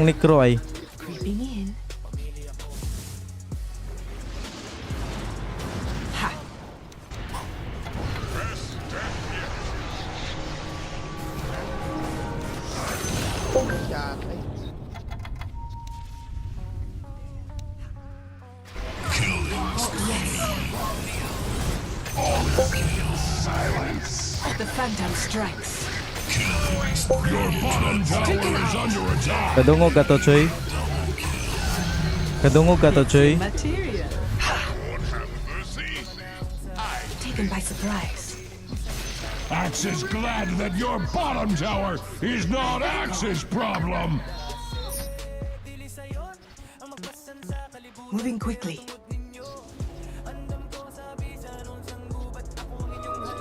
necro ay. Creeping in. Ha. Yatay. The phantom strikes. Kadungog ka to, Choy. Kadungog ka to, Choy. Materia. Taken by surprise. Axe is glad that your bottom tower is not Axe's problem. Moving quickly.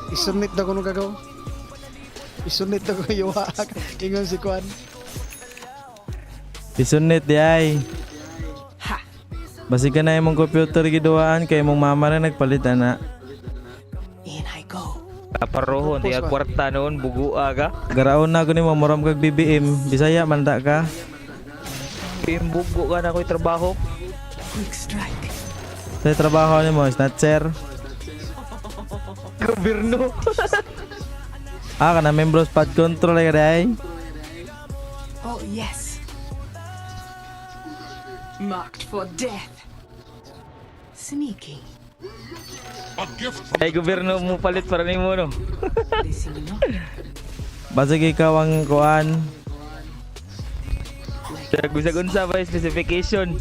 Isunit na ko nung gagaw. Isunit na ko yung wak. Ingon si Kwan. Isunit di ay. Ha. Basi ka na imong computer giduaan kay imong mama na nagpalit ana. In I go. Kaparohon, tiga kwarta noon, bugua ka. Garaon na ko nimo moram kag BBM. Bisaya man da ka. Pimbugo ka na ko'y trabaho. Quick strike. Sa trabaho nimo, snatcher. Gobyerno. Kana membro spot control ay day. Oh yes. Marked for death. Sneaking. A gift from Ay, gobyerno mo palit para ni mo, no? Listening up. Basig ikaw ang kuan. Sagunsa ba yung specification?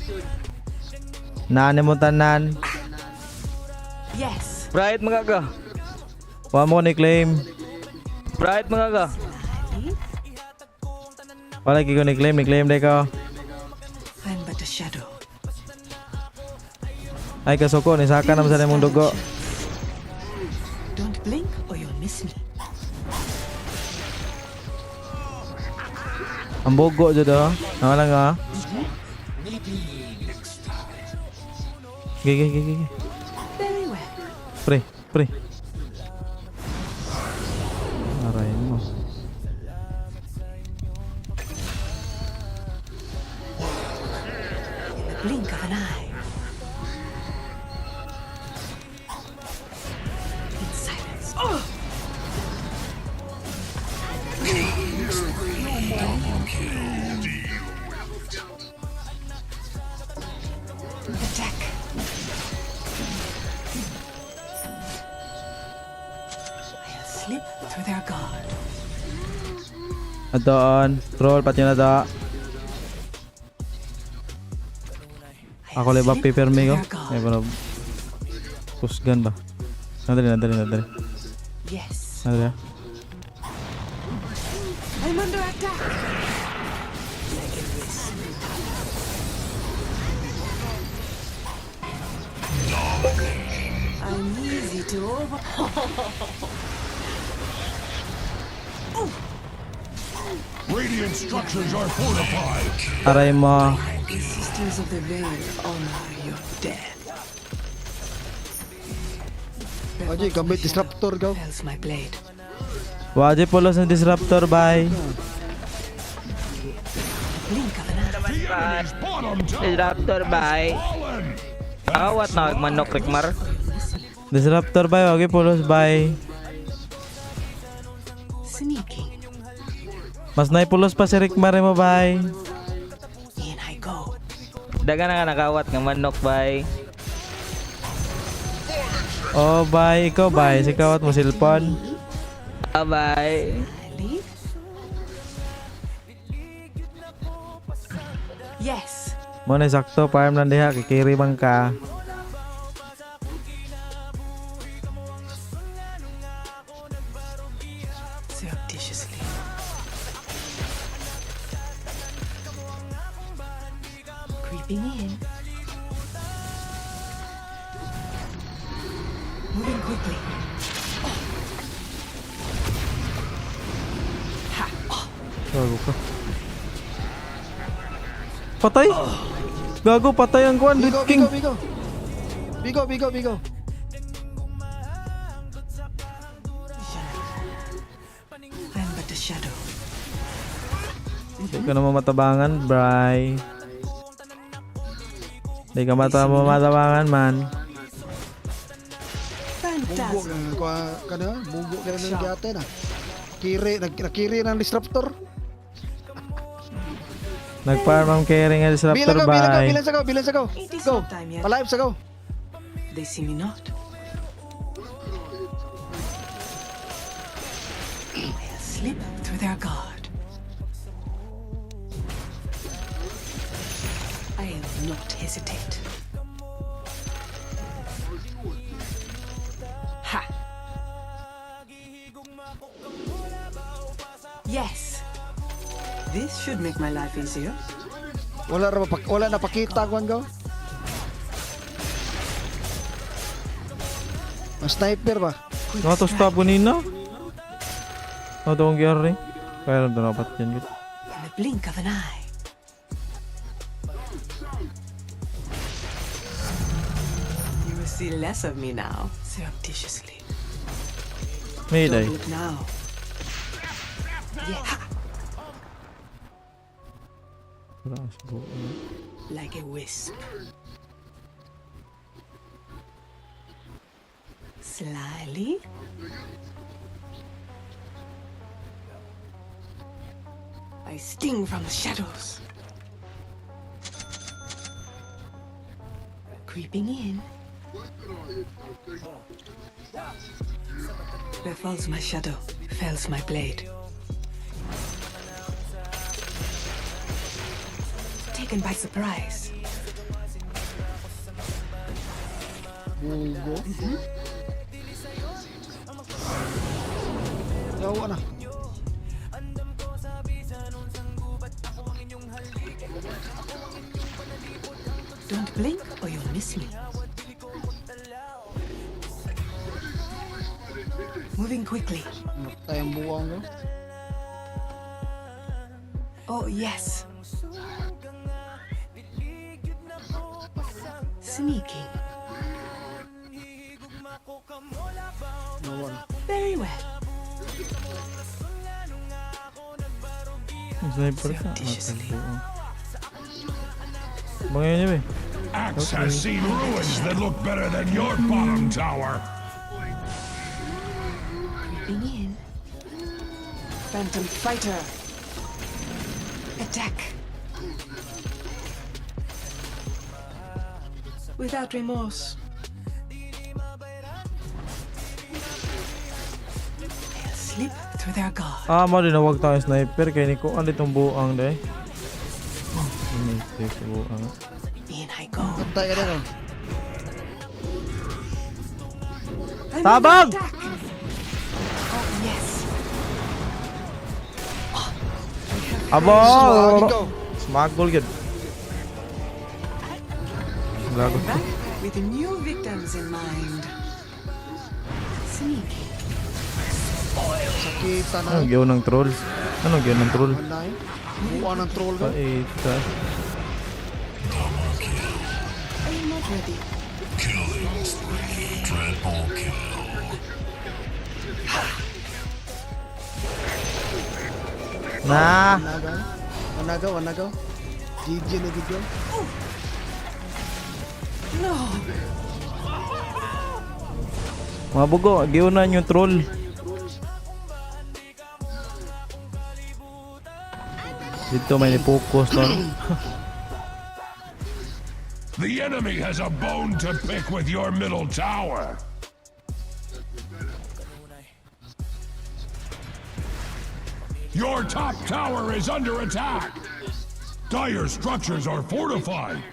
Naan mo tanan. Yes. Bright mga ka. Wa mo ni claim. Bright mga ka. Wala gi ko ni claim day ko. I'm but a shadow. Ay kasuko ni saka na sa imong dugo. Don't blink or you'll miss me. Ang bogo jud oh. Nawala nga. Gigi. Very well. Pre. Aray mo. In the blink of an eye. In silence. Oh! Attack. I'll slip through their guard. Adoon. Troll pati na da. Ako I'll le ba slip paper me ko? through their guard. Ay para pusgan ba. Nadali. Yes. Nadali. I'm under attack. I'm easy to over. radiant structures are fortified. Aray mo. The sisters of the veil honor your death. Oye, gamit disruptor gaw. Fells my blade. Waje pulos ng disruptor bye. Blink of an eye. Enemy's bottom tower Disruptor, bye. fallen. Awat na manok Rikmar. Disruptor bye. Wage pulos bye. Sneaking. Mas naipulos pa si Rick Mare mo bye. In I go. Daga na nga nakawat ng manok, bay. Oh bye. Ikaw bye. Sikawat mo silpon. Abay. I leave. Yes. Mo na sakto. Farm lang diha. Kikiri bang ka. Surreptitiously. Creeping in. Moving quickly. Gago ka. Patay. Gago patay ang kuan. Bigo. King. Bigo. I'm but a shadow. In Di ka naman matabangan, bray. Di ka matabangan, man. Bunggo ka na, bunggo ka na nagyate na. Nakiri ng disruptor. Nag-farm ang carry nga disruptor, bye. Bilan sa go. It is Go. not time yet. Palive sa go. They see me not. I'll slip through their guard. I'll not hesitate. Ha! Yes. This should make my life easier. Wala na pakita ko go. Sniper ba? Ano to stop kanina? Ano to ang gyari? Kaya lang dapat yan. In the blink of an eye. You will see less of me now, surreptitiously. Mayday. Don't look now. Yeah, like a wisp. Slyly. I sting from the shadows. Creeping in. Where falls my shadow, fells my blade. Taken by surprise. Bunggo. Yawa na. Don't blink or you'll miss me. Moving quickly. Tayong buwang go. Oh, yes. Sneaking. Yawa na. Very well. Sniper ka. Surreptitiously. Bangay niya ba? Axe has seen ruins that look better than your bottom tower. Creeping in. Phantom fighter. Attack. Without remorse. They'll slip through their guard. Mo din nawag tayo sniper kay niko ano itong buang day. Take buang. In I go. Tayo ka na. I'm Tabang! under attack. Oh, yes. Abo! Go. Smagol gid. Lago. Back with new victims in mind. Sneaky. Sakita na. Anong gawin ng troll? Anong gawin ng troll? Online. Buwan ng troll go. Paita. I'm not ready. Na! Wanagaw. GG na video. No. Mga bugo, giunan yung troll. Dito may ni-focus nun. The enemy has a bone to pick with your middle tower. Your top tower is under attack. Dire structures are fortified.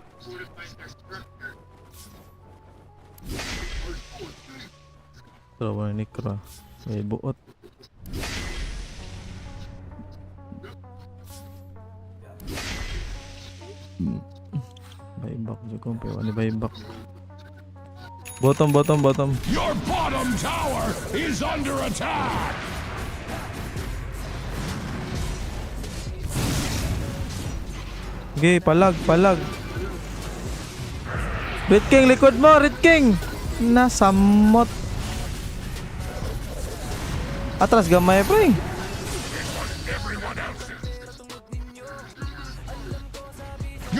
Tawa ni Kra. May buot. Baybak juga pero ani baybak. Bottom. Your bottom tower is under attack. Okay, palag. Red King, likod mo, Red King. Nasamot. Atras gamay, pre.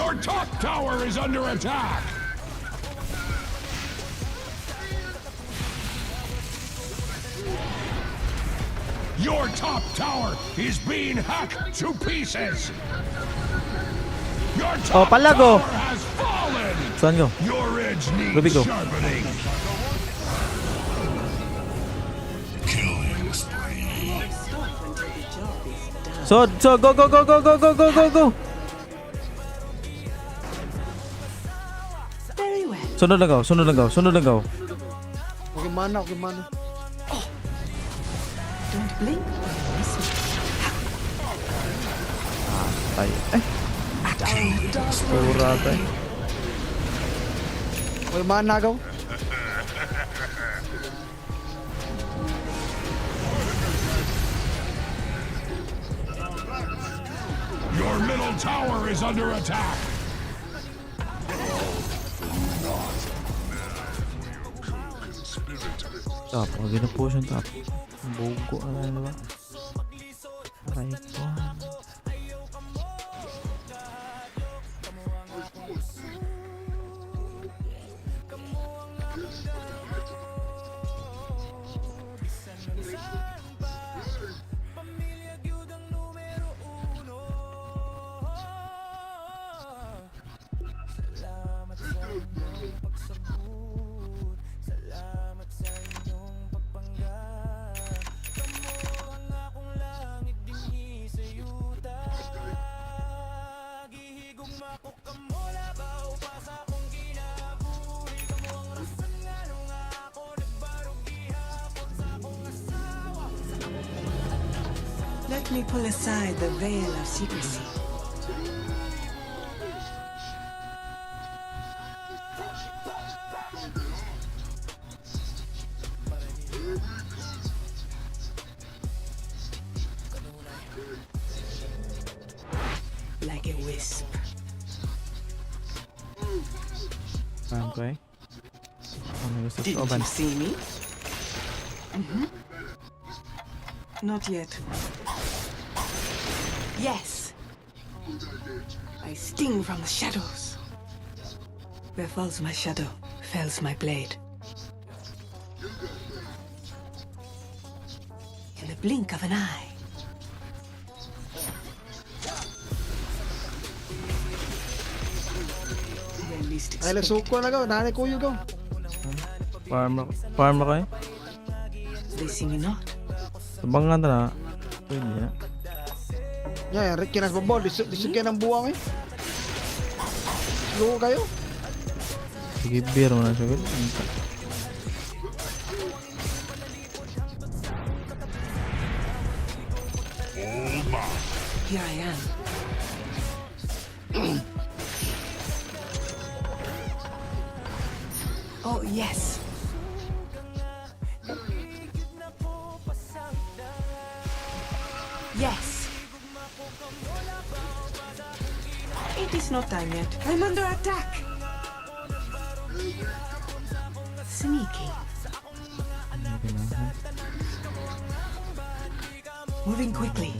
Your top tower is under attack! Your top tower is being hacked to pieces! Your top palago. tower has fallen! Saan ko? Your edge Gabi needs ko. sharpening! So, go, go, go, go, go, go, go, go, go. Very well. Sunod lang ako, sunod lang ako, sunod lang ako. Okay, mana. Don't blink or you'll miss me. Ay, pura tayo. Okay, mana gaw. Your middle tower is under attack! Tap, lagi na po siyang tap. Bogo, ano ba? Aray ko. Let me pull aside the veil of secrecy. Like a wisp. Paham ko eh. Ano gusto sa Didn't oban? you see me? Not yet. Yes. I sting from the shadows. Where falls my shadow, fells my blade. In the blink of an eye. The least Ay, suko na gaw. Nanay kuyo gaw. Farm ako eh. They see me not. Tabangan na. Pwede na. Yan, Rick, kinas babol. Disuk yan ang buwang eh. Luko kayo. Sige, beer mo na Sugod. Here I am. Oh, yes. Yes. It is not time yet. I'm under attack. Sneaky. Moving quickly.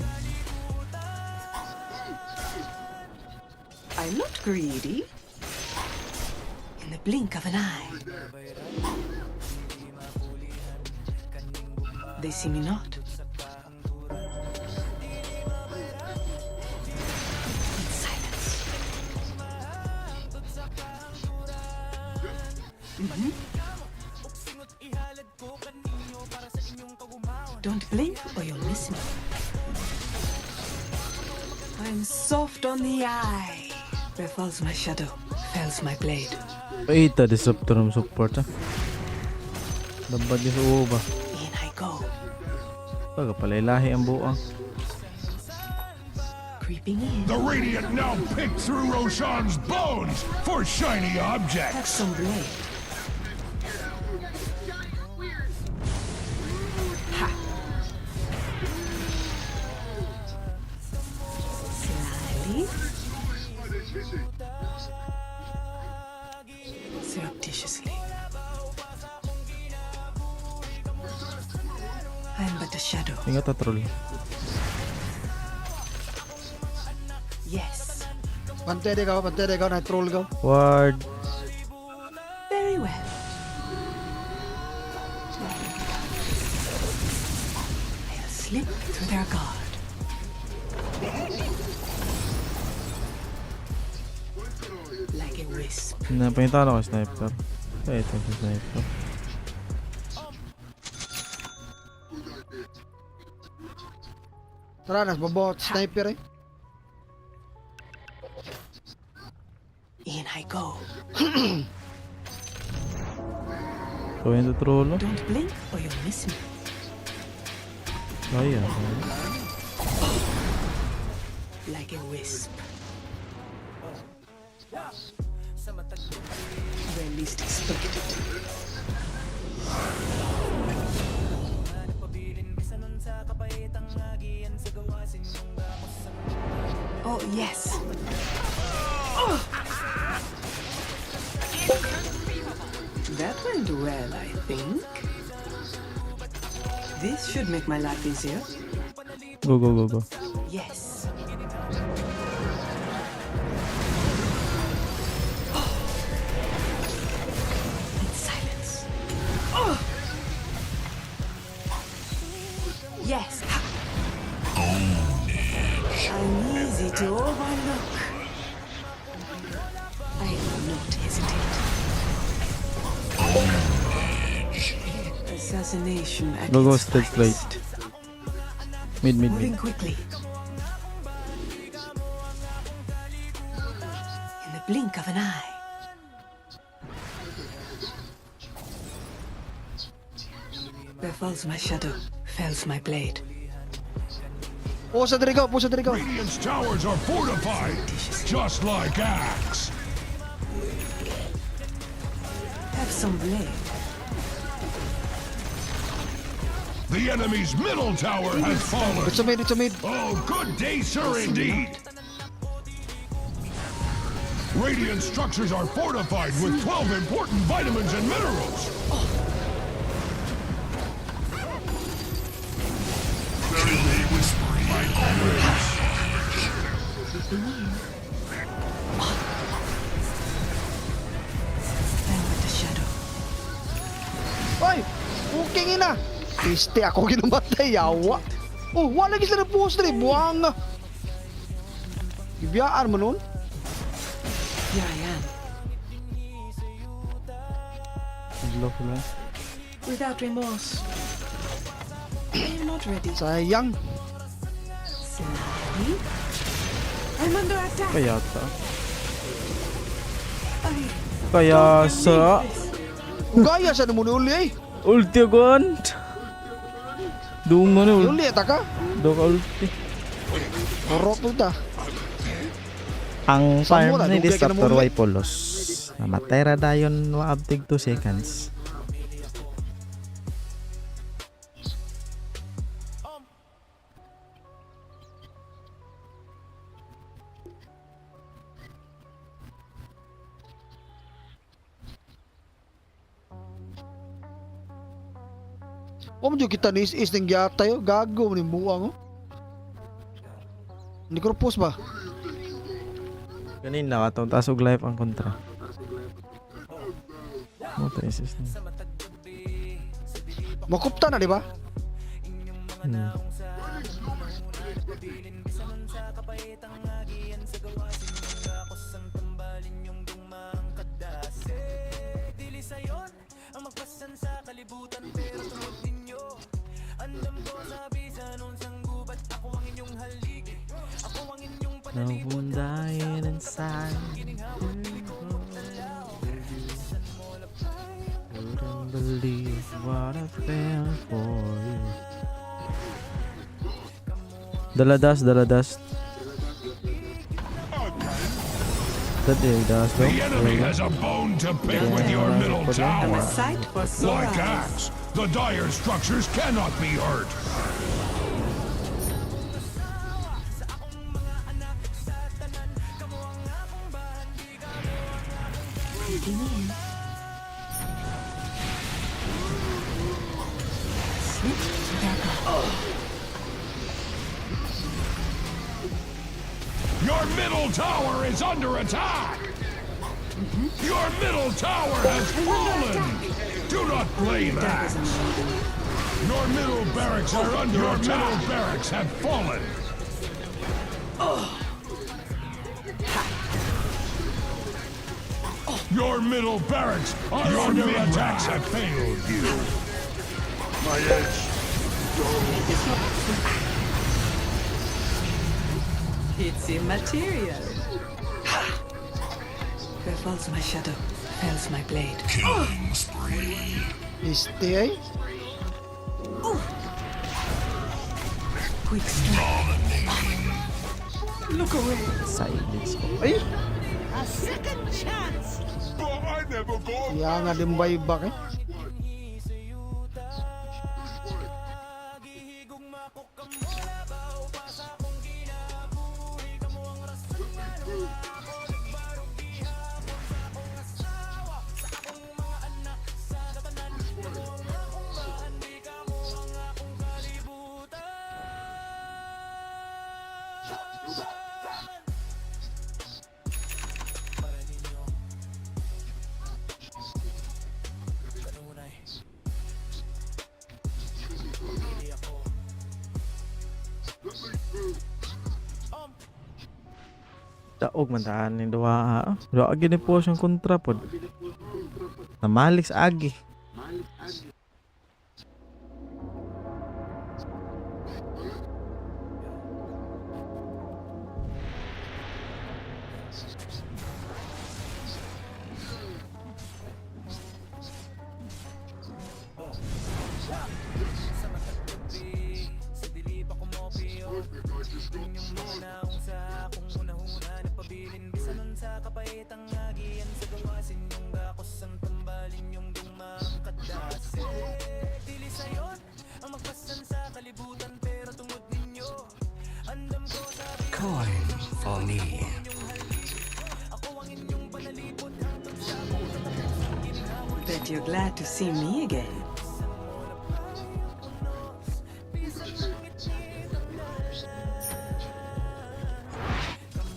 I'm not greedy. In the blink of an eye. They see me not. In silence. Don't blink or you'll miss me. I'm soft on the eye. Where falls my shadow, fells my blade. Ay, ita disruptor ng support ah. Dapat niya sa uwo ba? In I go. Baga palailahi ang buang. Creeping in. The Radiant now pick through Roshan's bones for shiny Have objects! some blade. Ha! Slyly. Surreptitiously. I'm but a shadow. Ingat troll. Yes. Pantay di ka, na-troll ka. Ward. Very well. I'll slip through their guard. Like a wisp. Napangita ako sniper. Ay, ito si sniper. Tara, nasbabot. Sniper eh. In I go. So, yun trollo. Don't blink or you'll miss me. Ay, Like a wisp. Where least expected. Oh, yes. That went well, I think. This should make my life easier. Go, go, go, go. Yes. In silence. Yes. I'm easy to overlook. I will not hesitate. Assassination at Go, go, its straight, straight. finest. Mid, mid, Moving mid. quickly. In the blink of an eye. Where falls my shadow, fells my blade. Pusa diri ka, pusa diri ka. Radiant's towers are fortified, just like Axe. Have some blade. The enemy's middle tower has fallen. It's a mid, it's a mid. Oh, good day, sir, indeed. Radiant structures are fortified with 12 important vitamins and minerals. Fell with the shadow. Ay! Puking ina! Piste ako ginamatay, yawa. Oh, wala lagi sila pusa diri, buwang. Ibiyaan mo nun? Here I am. Block lang. Without remorse. I'm not ready. Sayang. Slowly. I'm under attack. Kaya ta. Ay, Kaya sa... Gaya sa naman uli eh. Ulti agon! Dungo na ulti. Uli, taka. Do ka ulti. Korok mo ta. Ang Saan mo farm na? ni Dugay ka na Disruptor muli. Y Polos. Namatay ra dayon waabtig 2 seconds. O mo kita ni is ning gyata yo, gago ni buwang oh. Ni korpus ba? Kanina katong tasog life ang kontra. Mo to isis na. Makupta na di ba? No one dying inside. Couldn't believe what I felt for you. Daladas, daladas. That day, das bro. The enemy has a bone to pick with your middle I'm tower. a sight for sore Like eyes. Axe, the dire structures cannot be hurt. Breathing in. Slip to their guard. Your middle tower is under attack! Your middle tower has fallen! Do not play that! Your middle barracks are under attack! Your middle barracks have fallen! Your middle barracks are under attack! Your attacks have failed you! My edge! It's immaterial. Where falls my shadow, fells my blade. Killing spree! Este ay. Quick strike. Look away. Silence ko. Ay! A second chance. But I never go! Kaya nga din baybak eh. Daog man taan ni duha. Duha gini po siyang kontra pod. Namalik sa agi. Coin for me. Bet you're glad to see me again.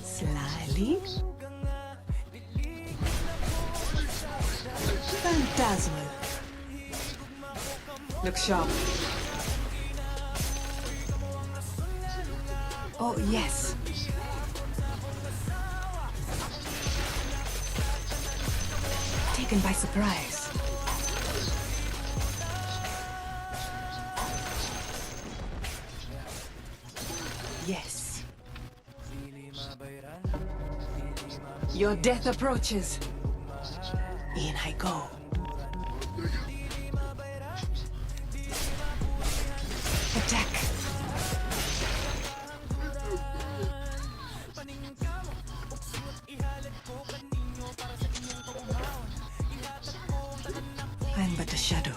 Slyly. Phantasmal. Look sharp. Oh, yes. Taken by surprise. Yes. Your death approaches. In I go. Attack. I'm but a shadow.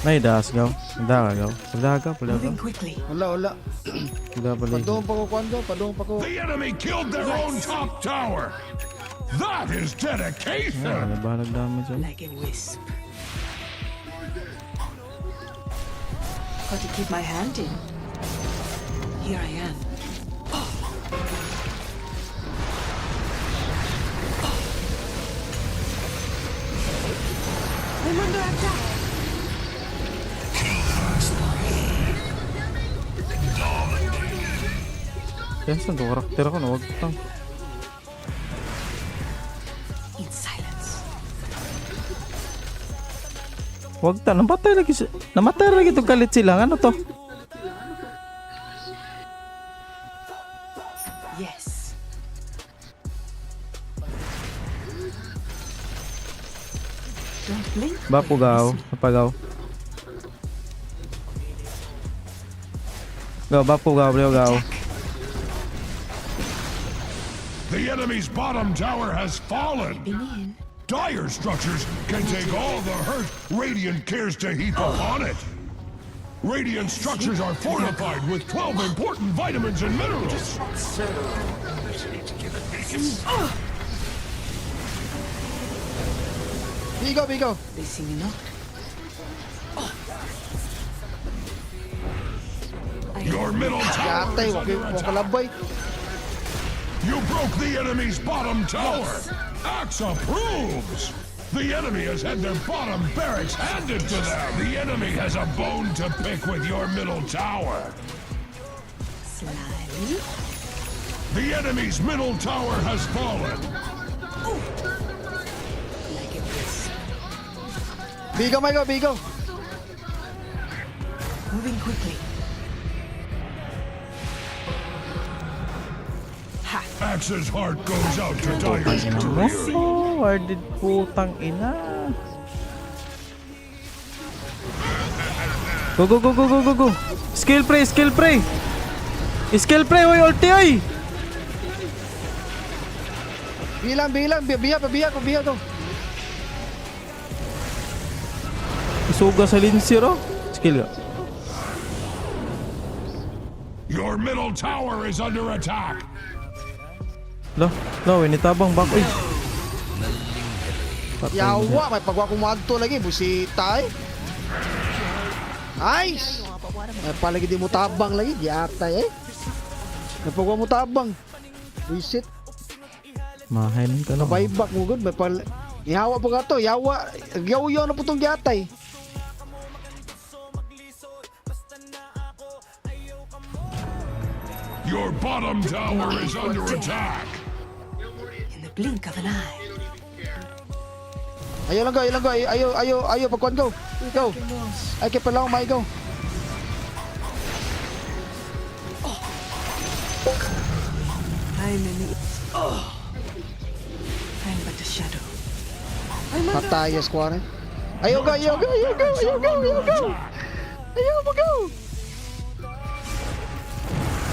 May das gaw. Daga gaw. Daga pala gaw. Moving quickly. Wala. Daga pala. Padung pa ko kwando, padung pa ko. The enemy killed their own top tower! That is dedication! Ano ba nagdamage siya? Like a wisp. Got to keep my hand in. Here I am. I'm under attack. Yan saan to karakter ko na wag tang. In silence. Wag ta namatay lagi to galit sila. Ano to? Yes. Don't blink. Bapugaw, napagaw. Gaw, bapugaw, gaw. The enemy's bottom tower has fallen! In. Dire structures can take all the hurt Radiant cares to heap upon it! Radiant structures are fortified with 12 important vitamins and minerals! Bigo. They see me not. I Your middle tower Yatay, is wag under yung attack. kalabay. You broke the enemy's bottom tower. Axe approves. The enemy has had their bottom barracks handed to them. The enemy has a bone to pick with your middle tower. Slyly. The enemy's middle tower has fallen. Like a wisp. Bigo, Michael, bigo. Moving quickly. Ha! Axe's heart goes out to Dyer's Ina mo. career. Worded putang ina. Go, go, go, go, go, go, go. Skill pre, skill pre. Skill pre, oy, ulti, oy. Bilang, biya ko. Isuga sa linsir, oh. Skill ka. Your middle tower is under attack. Lo, initabang back, oy. Patay na. Yawa, may pagwa kumadto lagi, busita eh. Nice! May palagi di mo tabang lagi, yatay eh. May pagwa mo tabang. Reset, Mahain ka na. buyback mo good, may pal... Ihawa po ka to, yawa, yaw na po tong yatay. Your bottom tower is under attack. In the blink of an eye. Ayaw lang go, ayaw, pagkuhan go. Go. Ay, kaya pala may go. I'm in the... I'm but a shadow. Patayas ko rin. Ayaw go. Ayaw mo go.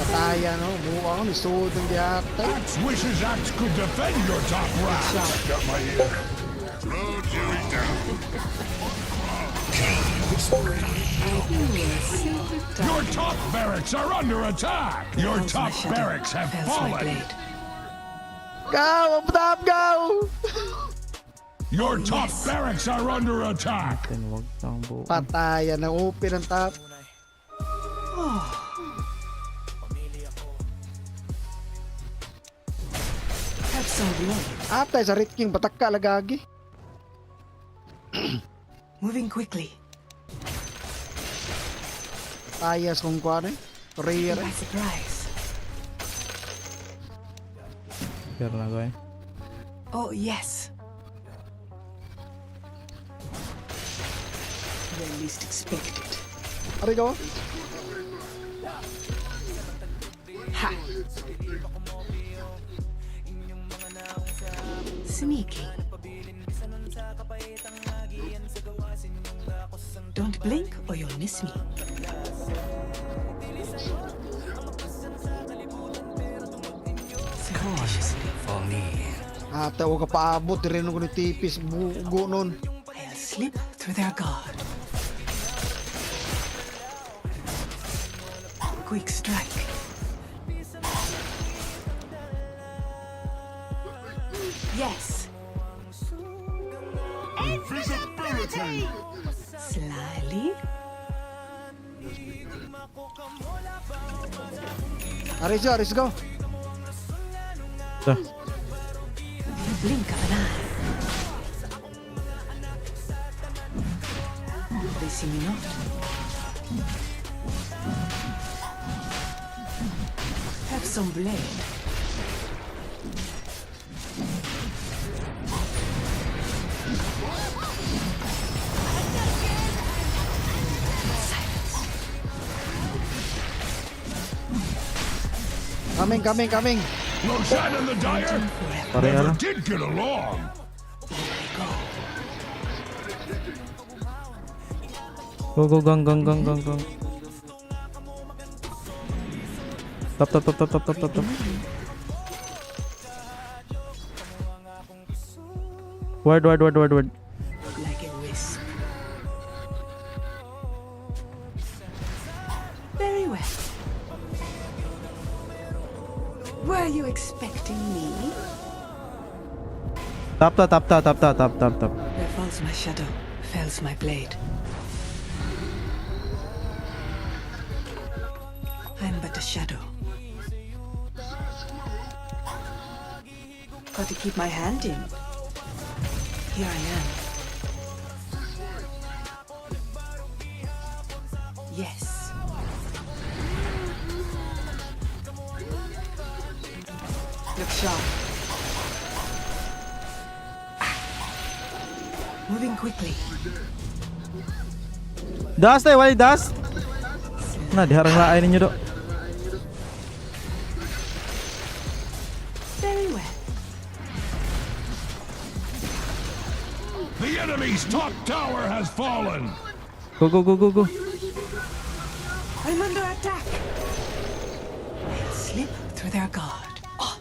Pataya no, buwa ko, nisod ng yatay. Axe wishes Axe could defend your top rack. Got my ear. Throw Jerry down. Your top barracks are under attack. Your Fells my top shadow, barracks have fells my fallen. blade. Go, up top, go. Your top barracks are under attack. Wag kang buo. Pataya na, open ang top. Have some blood. Atay sa Rit King, batak ka lagagi. Moving quickly. Tayas kung kuha rin. Career. By surprise. Pero na ko eh. Oh, yes. They least expect it. Ari ko. Ha! Sneaky. Don't blink or you'll miss me. Surreptitiously, For me. Atay, huwag ka paabot. Rin ko ni tipis. Bugo nun. I'll slip through their guard. Quick strike. Yes. Invisibility. Slyly. Aris go. So, The blink of an eye. They see me not. Have some blade. Coming. Roshan and the Dyer pareha never lang. did get along. Go, gang. Top. Word. Like a wisp. Very well. Were you expecting me? Tap. Where falls my shadow, fells my blade. shadow. Got to keep my hand in. Here I am. Yes. Look sharp. Moving quickly. Das tayo, wali das. Nah, diharang lain ninyo do. Very well. The enemy's top tower has fallen. Go, go, go, go, go. I'm under attack. I'll slip through their guard. Oh.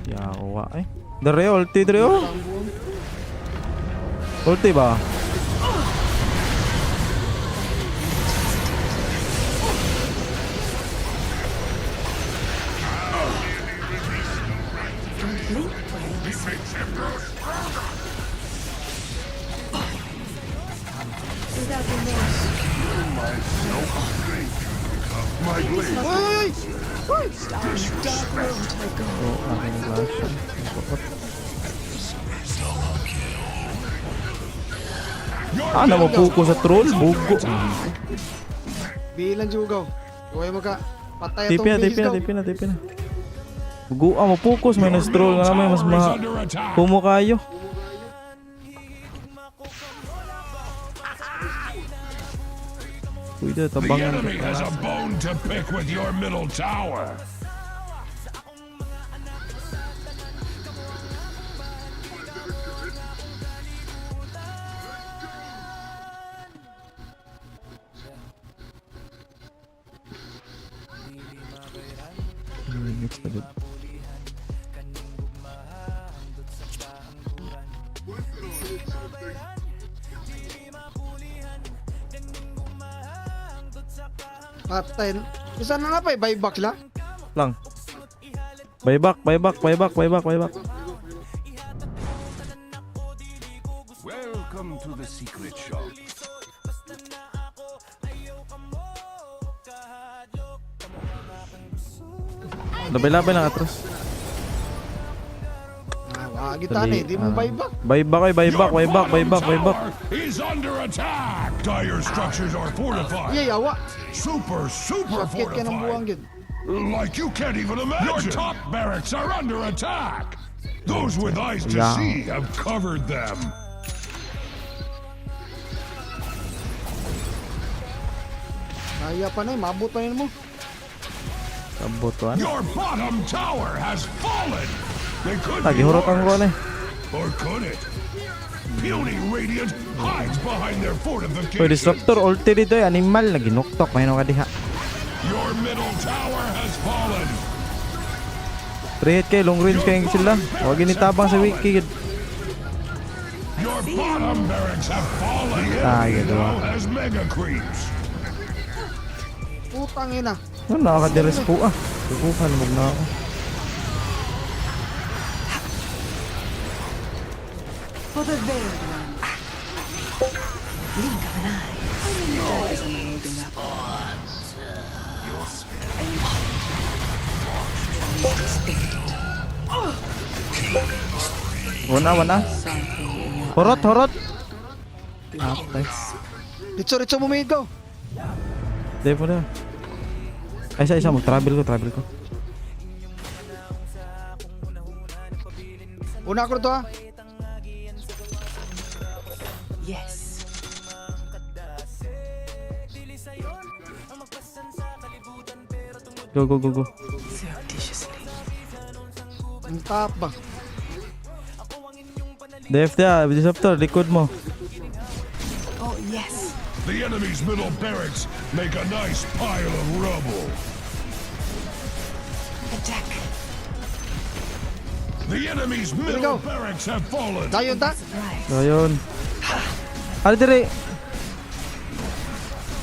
Yawa eh. Dere, ulti dere oh. Ulti ba? Don't blink while you listen. Without remorse. My blade. Uy! Dark world I go. Oh, aking flash. Ah, namapuko sa troll. Bugo. Bilang juga. Huwag mo ka. Patay TP na, atong TP na, TP na, TP na. Bugo ah, mapukus. Minus troll nga naman. Mas ma... Humo kayo. Pwede, The tabangan. enemy has a bone to pick with your middle tower. Mix na din. Patay. Isa na nga pa eh. Buyback la. Lang. Buyback, buyback, buyback, buyback, buyback. Welcome to the secret shop. Labay-labay lang atras. Wag kita na eh. Di mo buyback. Buyback ay buyback, buyback, buyback, buyback. Is under attack. Dire structures are fortified. Iya, yawa. Super Sakit ka ng buwang fortified. gid. Like you can't even imagine. Your top barracks are under attack. Those with eyes to Yeah. see have covered them. Kaya pa na eh. Mabot pa rin mo. Kabutuan. Your bottom tower has fallen. They could Lagi be hurot ang ours. ron eh. Or could it? Puny Radiant hides behind their So fortification. disruptor ulti dito eh. Animal. Lagi nuktok. Mahino ka diha. Your middle tower has fallen. 3 hit kayo. Long range kayo sila. Huwag initabang sa wiki. Your bottom barracks have fallen. The Ah, enemy gitu. now has mega creeps. Putang ina. Ano, nakakadires po ah. Tukukan. Huwag na ako. For the veiled one. Blink of an eye. Daggers are moving up. Wana, wana. Something in your Horot, horot. blackness. Ritso-ritso mo may go. Dave mo na. Ay, isa, mag-travel ko, travel ko. Una ko to ha. Yes. Go, go, go, go. Surreptitiously. Ang top ba? Dave dia, disruptor, likod mo. Oh, yes. The enemy's middle barracks make a nice pile of rubble. Attack. The enemy's go. middle barracks have fallen. Dayon ta. Surprise. So, ayun. Ano dire?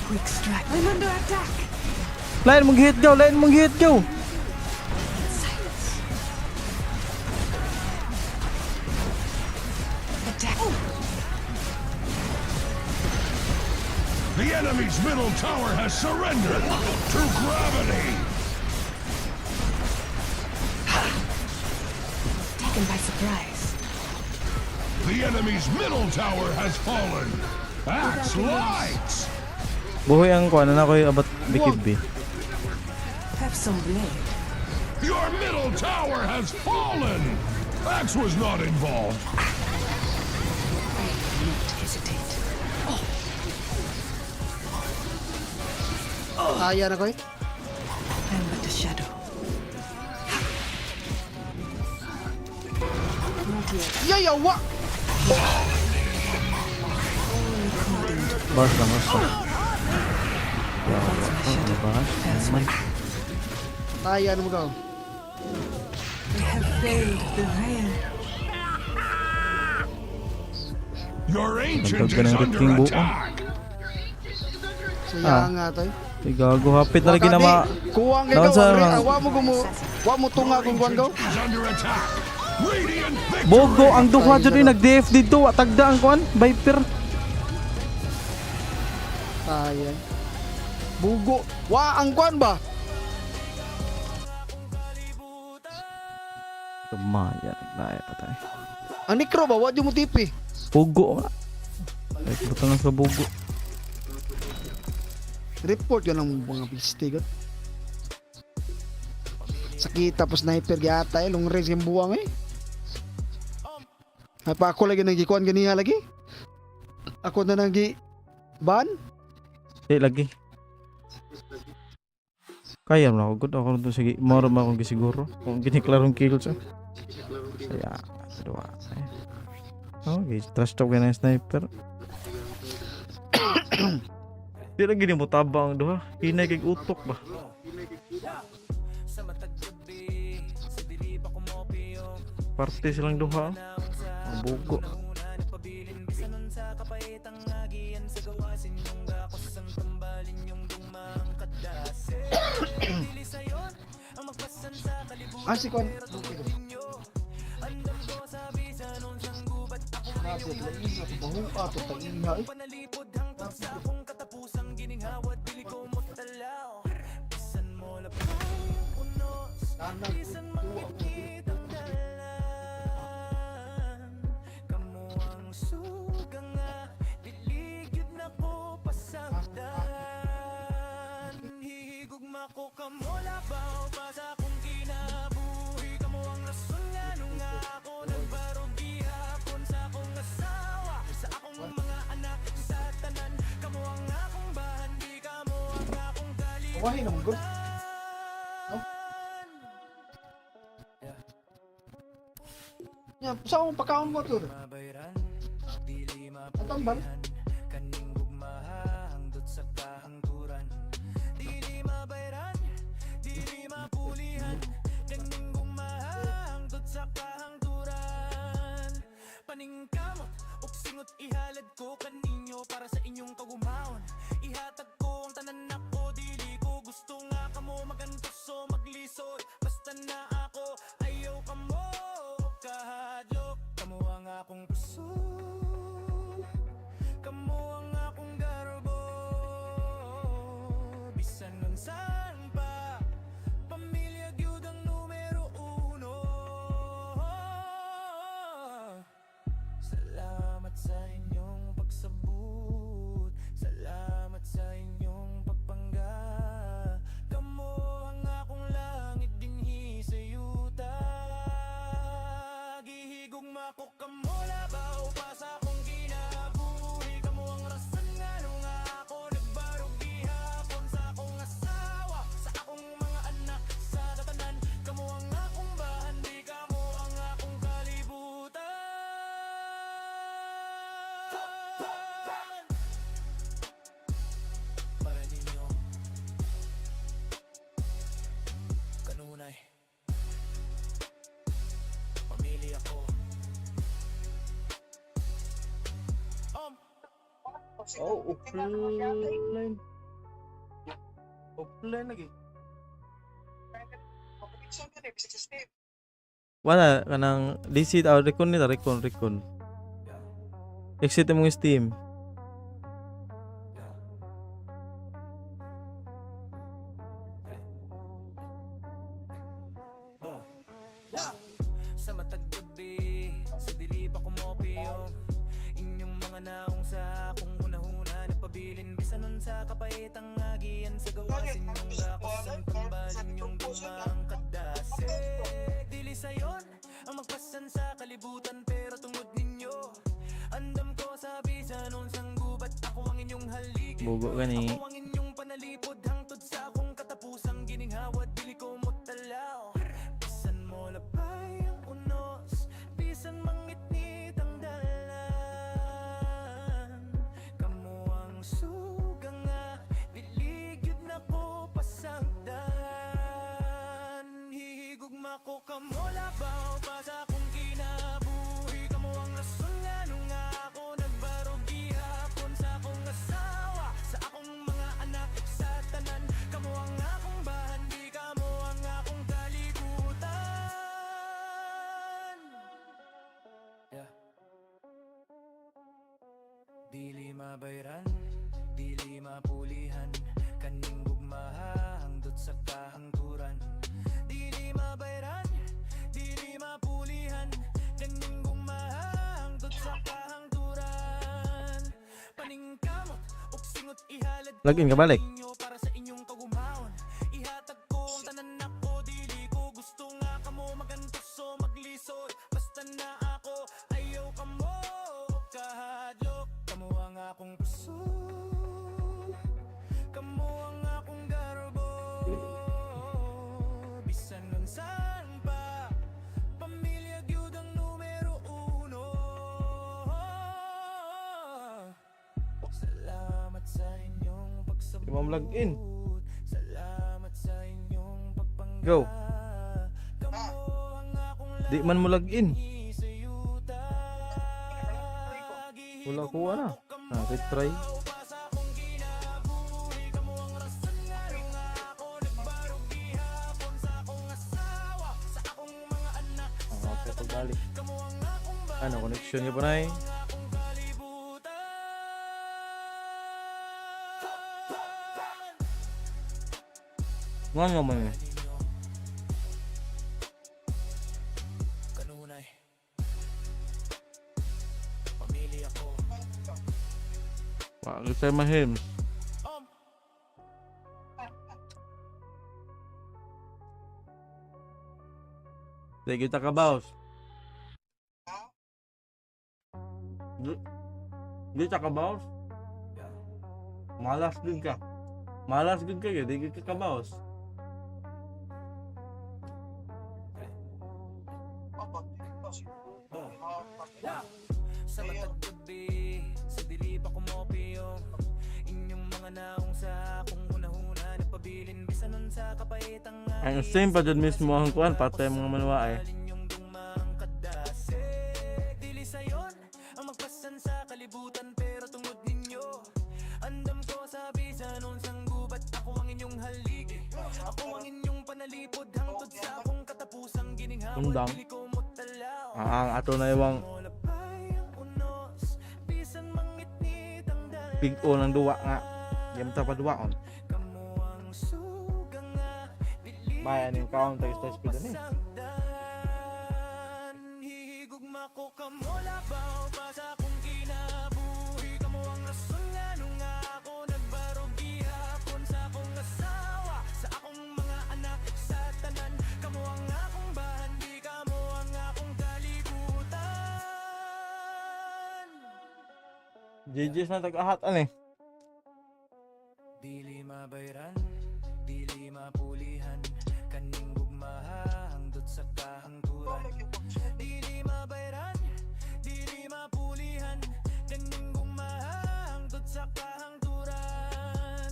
Quick strike. I'm under attack. Lain mong hit go, lain mong hit go. Silence. The enemy's middle tower has surrendered to gravity. Taken by surprise. The enemy's middle tower has fallen. Axe lights. Buhay ang kuan na ko abat bikid B. Have some blade. Your middle tower has fallen. Axe was not involved. I will not hesitate. Kaya na ko eh. I'm but a shadow. Not yet. Yayawa! Bars lang, bars lang. Falls my shadow. Fails my Kaya na mo ka. I have failed the rain. Your ancient Dagdag ka is ng under ripping buo. attack. Sayang nga to eh. Ay gago hapit na lagi na ma. Kuwang Naon ikaw, sa Andre. mga- Wa mo tunga kung kuwan ko. Is under attack. Radiant victory. Bogo ang duha jud ni nag-DF dito wa tagda ang kuan Viper. Sayang. Bugo. Wa ang kuwan ba? Kumaya naglaya pa tayo. Ang nikro ba? Wa di mo tipi. Bogo nga. Ay butang sa bogo. Report yun ang mga pistig. Sakit tapos sniper gyata eh. Long range yung buwang eh. Ay pa ako lagi nagikuan ganiha lagi. Ako na nagi ban. Di lagi. Kaya mo na ako good ako rin sige. Moro ma akong gisiguro. Kung giniklarong kills ah. Kaya dua. Okay, trash talk na yung sniper. Di lagi ni mo tabang duha. Hinay kay utok ba? Parte silang duha. Ang bugo. Ah, si kuan. Bahuka to tag-iha eh. Wahin naman good. No? Yan, saan mong pagkaon mo to? Ang tambal? Paningkamot, uksingot ihalad ko kaninyo para sa inyong kagumahon. Ihatag ko ang tanan ako, dili ko gusto nga kamo magantuso maglisod. Basta na ako, ayaw kamo kahadlok. Kamo ang akong puso, kamo ang akong garbo. Bisan nun saan pa, pamilya gyud ang numero uno. Salamat sa inyong pagsabot, salamat sa inyong pagpangga. Kamo ang akong langit dinhi sa yuta. Gihigugma ko kamo labaw pa sa akong kinabuhi. Kamo ang rason nga nung ako nagbarog gihapon sa akong asawa, sa akong mga anak, sa tatanan. Kamo ang akong bahan, di kamo ang akong kalibutan. Para ninyo kanunay pamilya ko. Oh, offline. Offline lagi. Wala kanang DC recon nila recon. Exit mo yung Steam. naong sa akong hunahuna nagpabilin bisanon sa kapaitang agian sa gawasin yung gakos ang tambalin yung dumang kadase dili sayon ang magpasan sa kalibutan pero tungod ninyo andam ko sa bisanon sang gubat ako ang inyong haligi Bugo gani. ako ang inyong panalipod hangtod sa akong katapusang ginihawad dili ko mutalaw bisan mo labay ang unos bisan mangitnit ang dalan kamo ang suga nga diligyod na ko pasagdan hihigugma ko kamo labaw pa sa akong kinabuhi kamo ang rason nga nung ako nagbarog gihapon sa akong asawa sa akong mga anak sa tanan kamo ang akong bahan di kamo ang akong kalibutan yeah. Dili mabayran dili mapulihan kaning gugmaha hangtod sa kahangturan dili mabayran dili mapulihan kaning gugmaha hangtod sa kahangturan paningkamot ug singot ihalad ko Login ka balik. ninyo para sa inyong kagumahon ihatag ko ang tanan nako dili ko gusto nga kamo magantos o maglisod basta na ako ayaw kamo kahadlok kamo ang akong puso kamo ang akong garbo bisan nun saan pa pamilya gyud ang numero uno salamat sa inyong pagsabot Di mo login. salamat sa inyong pagpangga Go. kamo ang akong Di man mo login. isayuta Wala ko na. Retry. Okay, pagbalik. Ano, connection niya pa na eh. Nga naman eh. Kanunay pamilya ko Bakit tayo mahim? Sige kita ka, boss. Di ka boss? Malas din ka. Malas din ka, di ka boss. sa matag gabi sa dili pa kumopio inyong mga naong sa akong hunahuna nagpabilin bisanon sa kapaitang Ang same pa dyan mismo ang kuhan, patay mga manwa eh. inyong dumang kadase dili sayon ang magpasan sa kalibutan pero tungod ninyo andam ko sa bisanon sang gubat ako ang inyong haligi ako ang inyong panalipod hangtod sa akong katapusang ginihawad Undang. dili ko mutalaw Ang ato na iwang big O ng duwa nga. Game ta pa duwa on. Bayan yung count tayo sa speed ni. hihigugma ko kamo labaw pa sa akong kinabuhi kamo ang rason nga nung ako nagbarog gihapon sa akong asawa sa akong mga anak sa tanan kamo ang akong bahan di kamo ang akong kalibutan GG's na tag-ahat ani. dili mabayran dili mapulihan kaning gugmaha hangtod sa kahangturan dili mabayran dili mapulihan kaning gugmaha hangtod sa kahangturan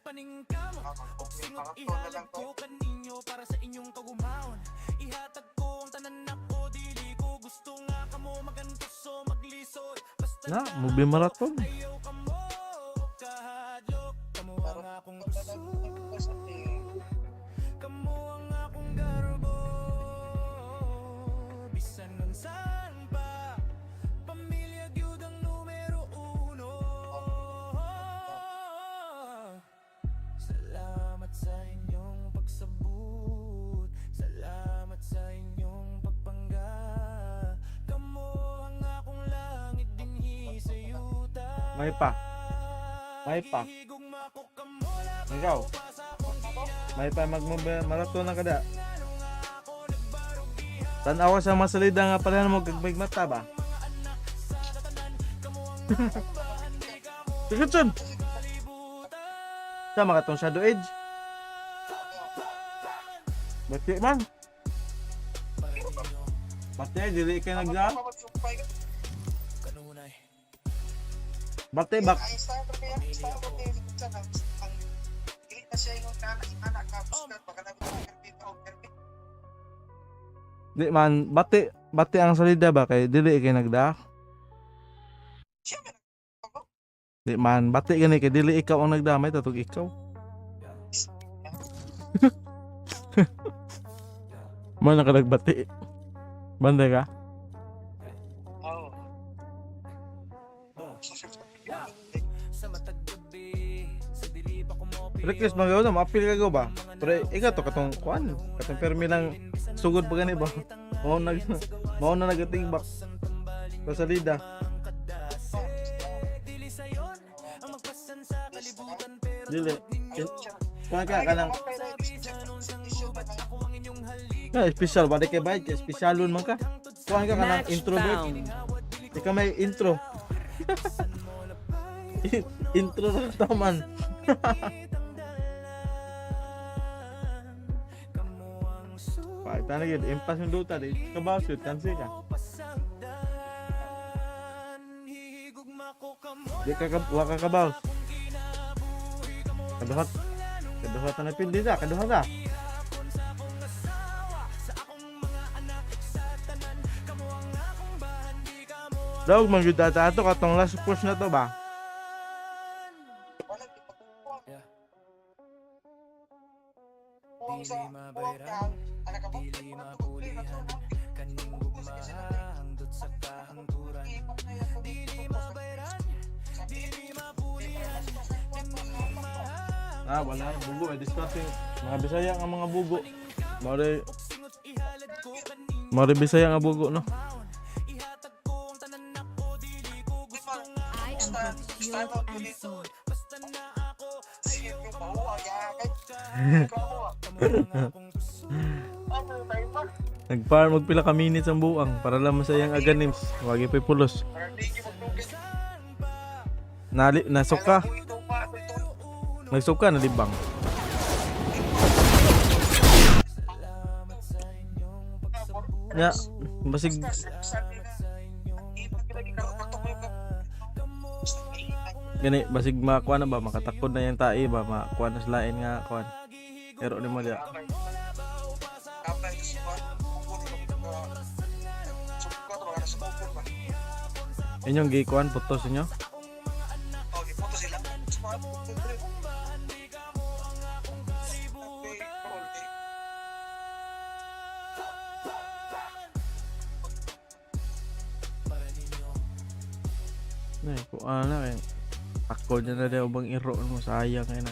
paningkamot ug singot ihalad ko kaninyo para sa inyong kagumahon ihatag ko ang tanan nako dili ko gusto nga kamo magantos o maglisod basta Na, movie marathon. ayaw kamo kahadlok kamo ang akong puso kamo ang akong garbo bisan nun saan pa pamilya gyud ang numero uno salamat sa inyong pagsabot salamat sa inyong pagpangga kamo ang akong langit dinhi sa yuta May pa. May pa. Ikaw. May pa maraton na kada. Tanawa sa masalida nga pala mo kagbig mata ba? Sigat son. Sama ka tong shadow edge. Bati man. Bati dili ka nagda. Bati bak. Di man, bati ang salida ba kay dili kay nagda? Di man, bati gani kay dili ikaw ang nagdamay tatog ikaw. Man ka nagbati. Banda ka? Request magaw na, maapil ka go ba? Pero ikaw to katong kuan, katong permi lang sugod pa gani ba? Mao na nagatingbak sa salida. Dili. Kuan ka kanang special ba di kay bayad, specialon man ka. Kuan ka kanang introvert. Di ka may intro. Intro na taman. Tanah gitu, impas yang dota deh, kebasut kan sih kan? Dia waka kabal. Keduhat tanah pilih dah, keduhat dah. Daw mangyud ata ato katong last push na to ba? Wala bugo discussing mga Bisaya nga mga bugo. Mare Bisaya nga bugo no. I am both healed and sold. Nagpar magpila ka minutes ang buang para lang masayang aganims. Wagi pa pulos. Nasuka. Nagsuka na libang. Ya, basig gani basig makuha na ba makatakod na yung tae ba makuha na sa lain nga kuan. Pero ni mo dia. Inyong gikuan putos inyo? Nay, kuan na kay ako niya na daw bang iro mo sayang kay na.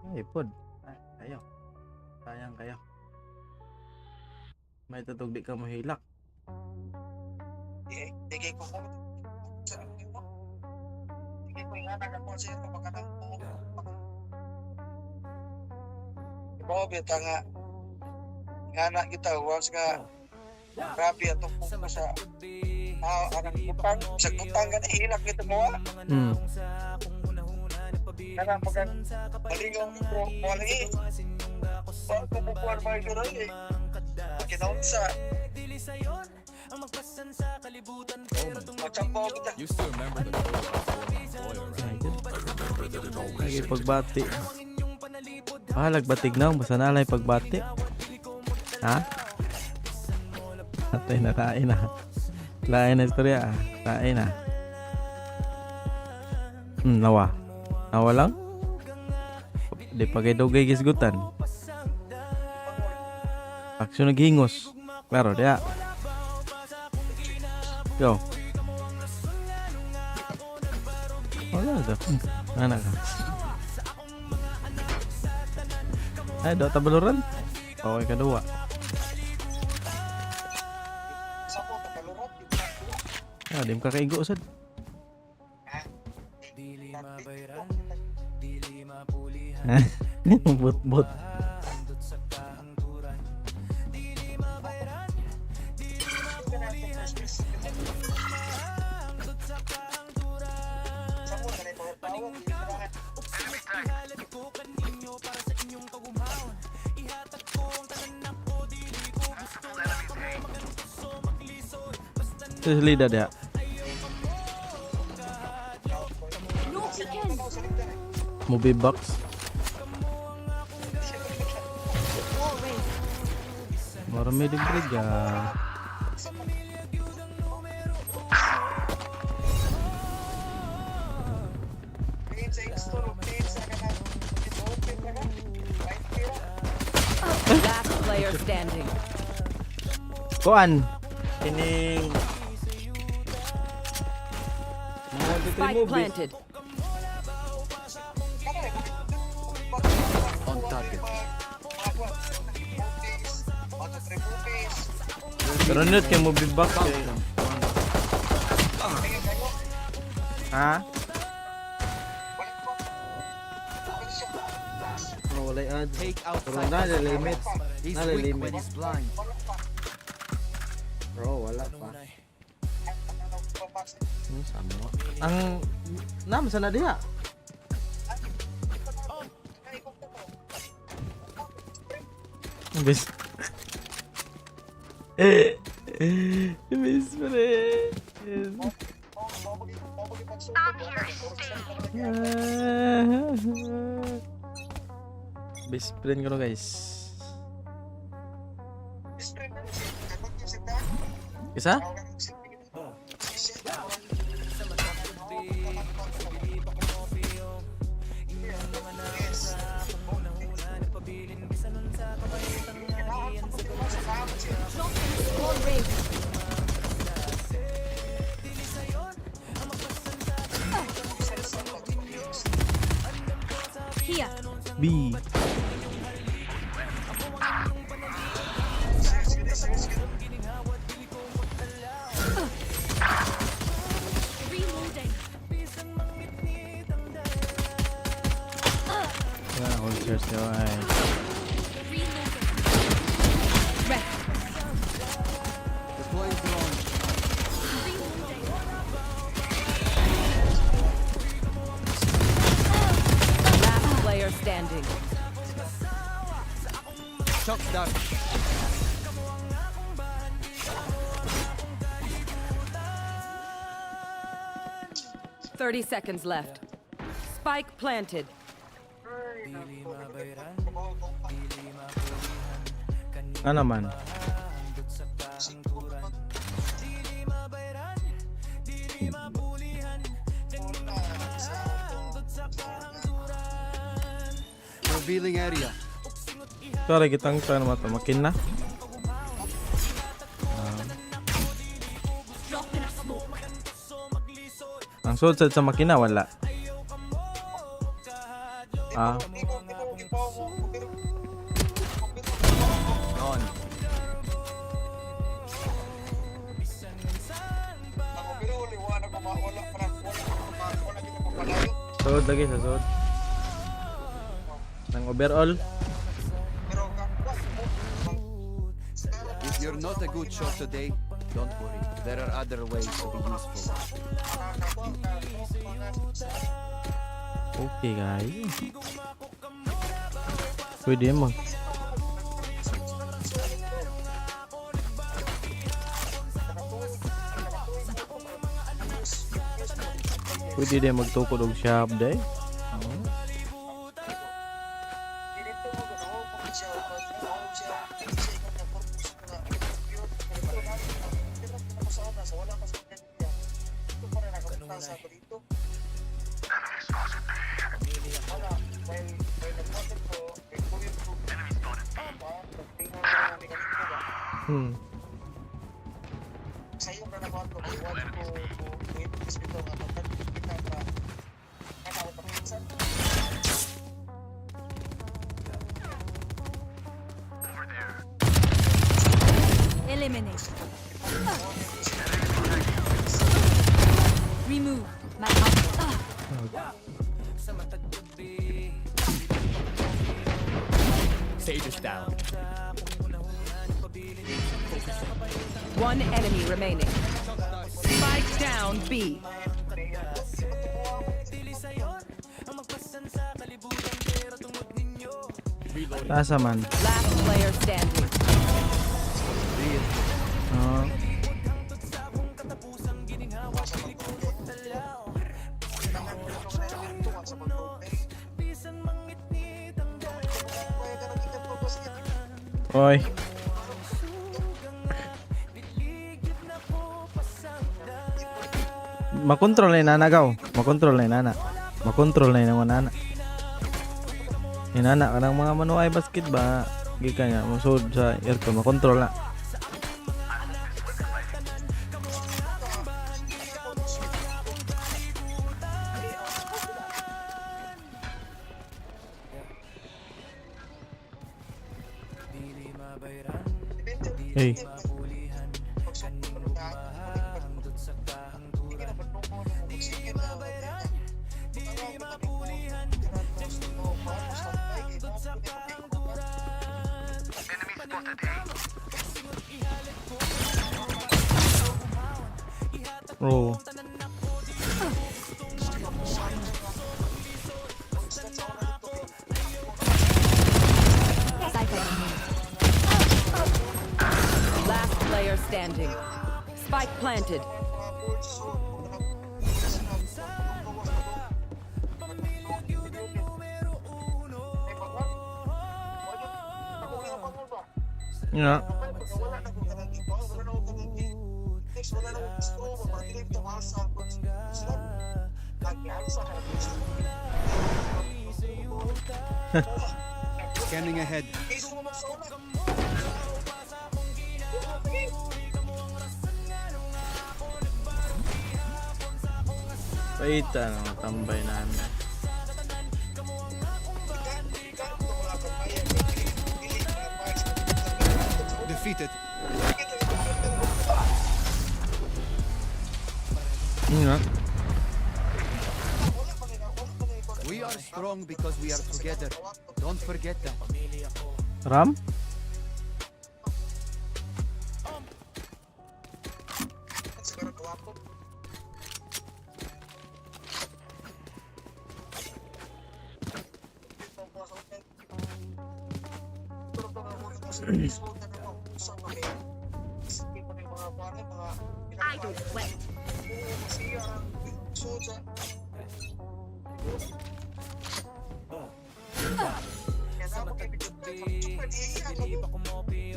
Ay pod. Ayaw. Sayang kayo. May tatog di ka mahilak. Tigay ko ko. Tigay ko nga nagkakonsen ko pagkatang mo. Bobe tanga. Ngana kita once nga grabe atong puso sa anang utang sa utang kan hilak kita mo. Kana pagan malingaw bro wali. Pag kumukuan ba ito rin kinaunsa ang magpasan sa kalibutan pero machampo kita. You still remember the Lagi pagbati. Lagbatig na basta na lang pagbati. Ha? Atay na kain na. Lain na istorya. Kain na. Nawa. Nawa lang? Di pa kayo dugay gisgutan. Aksyon naghingos. Klaro, diya. Yo. Wala ito. Anak ka. Ay, dota Valorant. Okay, kadua. Sa mo to kalurot. Ah, di mo kakaigo sad. Dili mabayran, dili mapulihan. Bot-bot. Andot sa kahangturan. Dili mabayran, dili mapulihan. Andot sa kahangturan. Sa mo kanay mga tawag. Ihalad ko kaninyo para sa inyong kagumahon. Ihatag ko ang tanan ko, dili ko gusto na kamo magantos o maglisoy. Basta Ito sa lida dia. Movie box. Marami din briga. Tingin sa install, tingin sa kanan. Ito open na ka. Right here. Last player standing. Kuan. Kining. Spike planted. On target. Pero nut kay movie box. Ha? Wala ad. Take out Pero na limit. He's Na weak limit. when he's blind. Bro, wala pa. Sama. Ang nam sana diha. Bis. Bis friend. Best friend ko no guys. Isa? Here. B. Reloading. Yeah, all cheers nyo ay. Reloading. Rest. Deploy drone. Reloading. Last player standing. Shock dart. 30 seconds left. Spike planted. Dili mabayran, dili mapulihan. Ano man? Andot sa kahangturan. Dili mabayran, dili mapulihan. Andot sa kahangturan. Revealing area. Sorry, kitang saan naman ito. Makin na. Drop in a smoke. Ang sudsad sa makina, wala. Ah, Gone. sud lagi sa sud. Nang overall. If you're not a good shot today, don't worry. There are other ways to be useful. Okay guys. Pwede mo. Pwede din magtukod og shop day. Sa'yo na naman ko, iwan ko i-imbis dito nga magkakita na kanawat ang minsan. Eliminate. Remove. Mal-hapit. Sages down. One enemy remaining. Spike down B. Tasa man. Last player standing. Oh. Oy. Makontrol na inana gaw. Makontrol na inana. Makontrol na inang nana. Inana kanang mga manuay basket ba? Gikan niya musud sa aircon makontrol na. Hey. Oh. Last player standing. Spike planted. Yeah. Scanning ahead. Paita ng tambay namin. Defeated. Yeah. We are strong because we are together. Don't forget that. Ram? I don't sweat.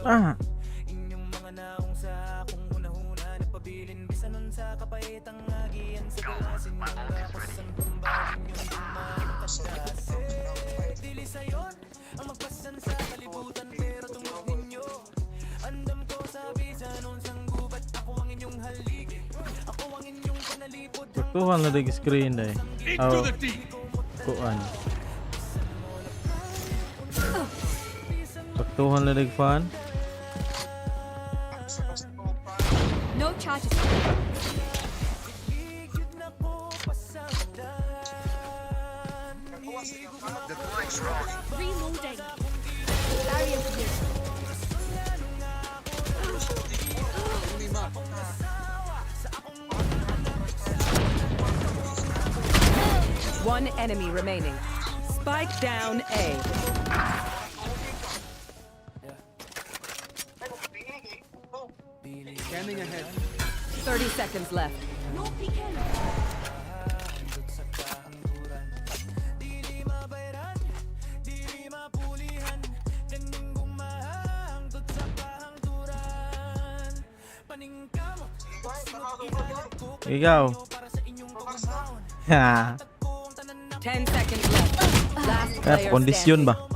Ah. Inyong mga naong sa akong hunahuna nagpabilin bisanon sa kapayitang agian sa galasin yung lapasan pambalin yung dumakatasin dili sayon ang magpasan sa kalibutan pero tungkol ninyo andam ko sa bisanon sang gubat ako ang inyong haligi ako ang inyong panalipod Kuhan na dig screen dai. Oh. Kuan. Saktuhan na dig fan. No charges. Reloading. Barrier here. One enemy remaining. Spike down A. Scanning ahead. 30 seconds left. No peeking. Ikaw. Ha. 10 seconds left. Last player Kondisyon standing. ba?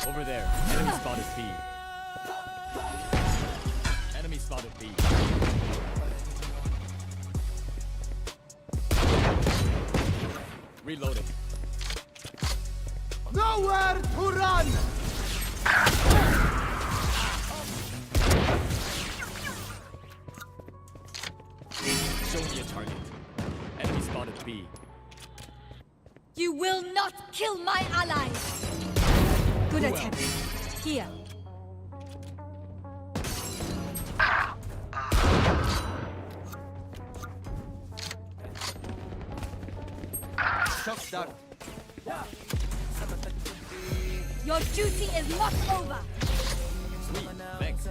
Over there. Enemy spotted B. Enemy spotted B. Reloading. Nowhere to run! Show me a target. Enemy spotted B. You will not kill my allies. Good attempt. Here. Shock dart. Your duty is not over. Sweet. Thanks.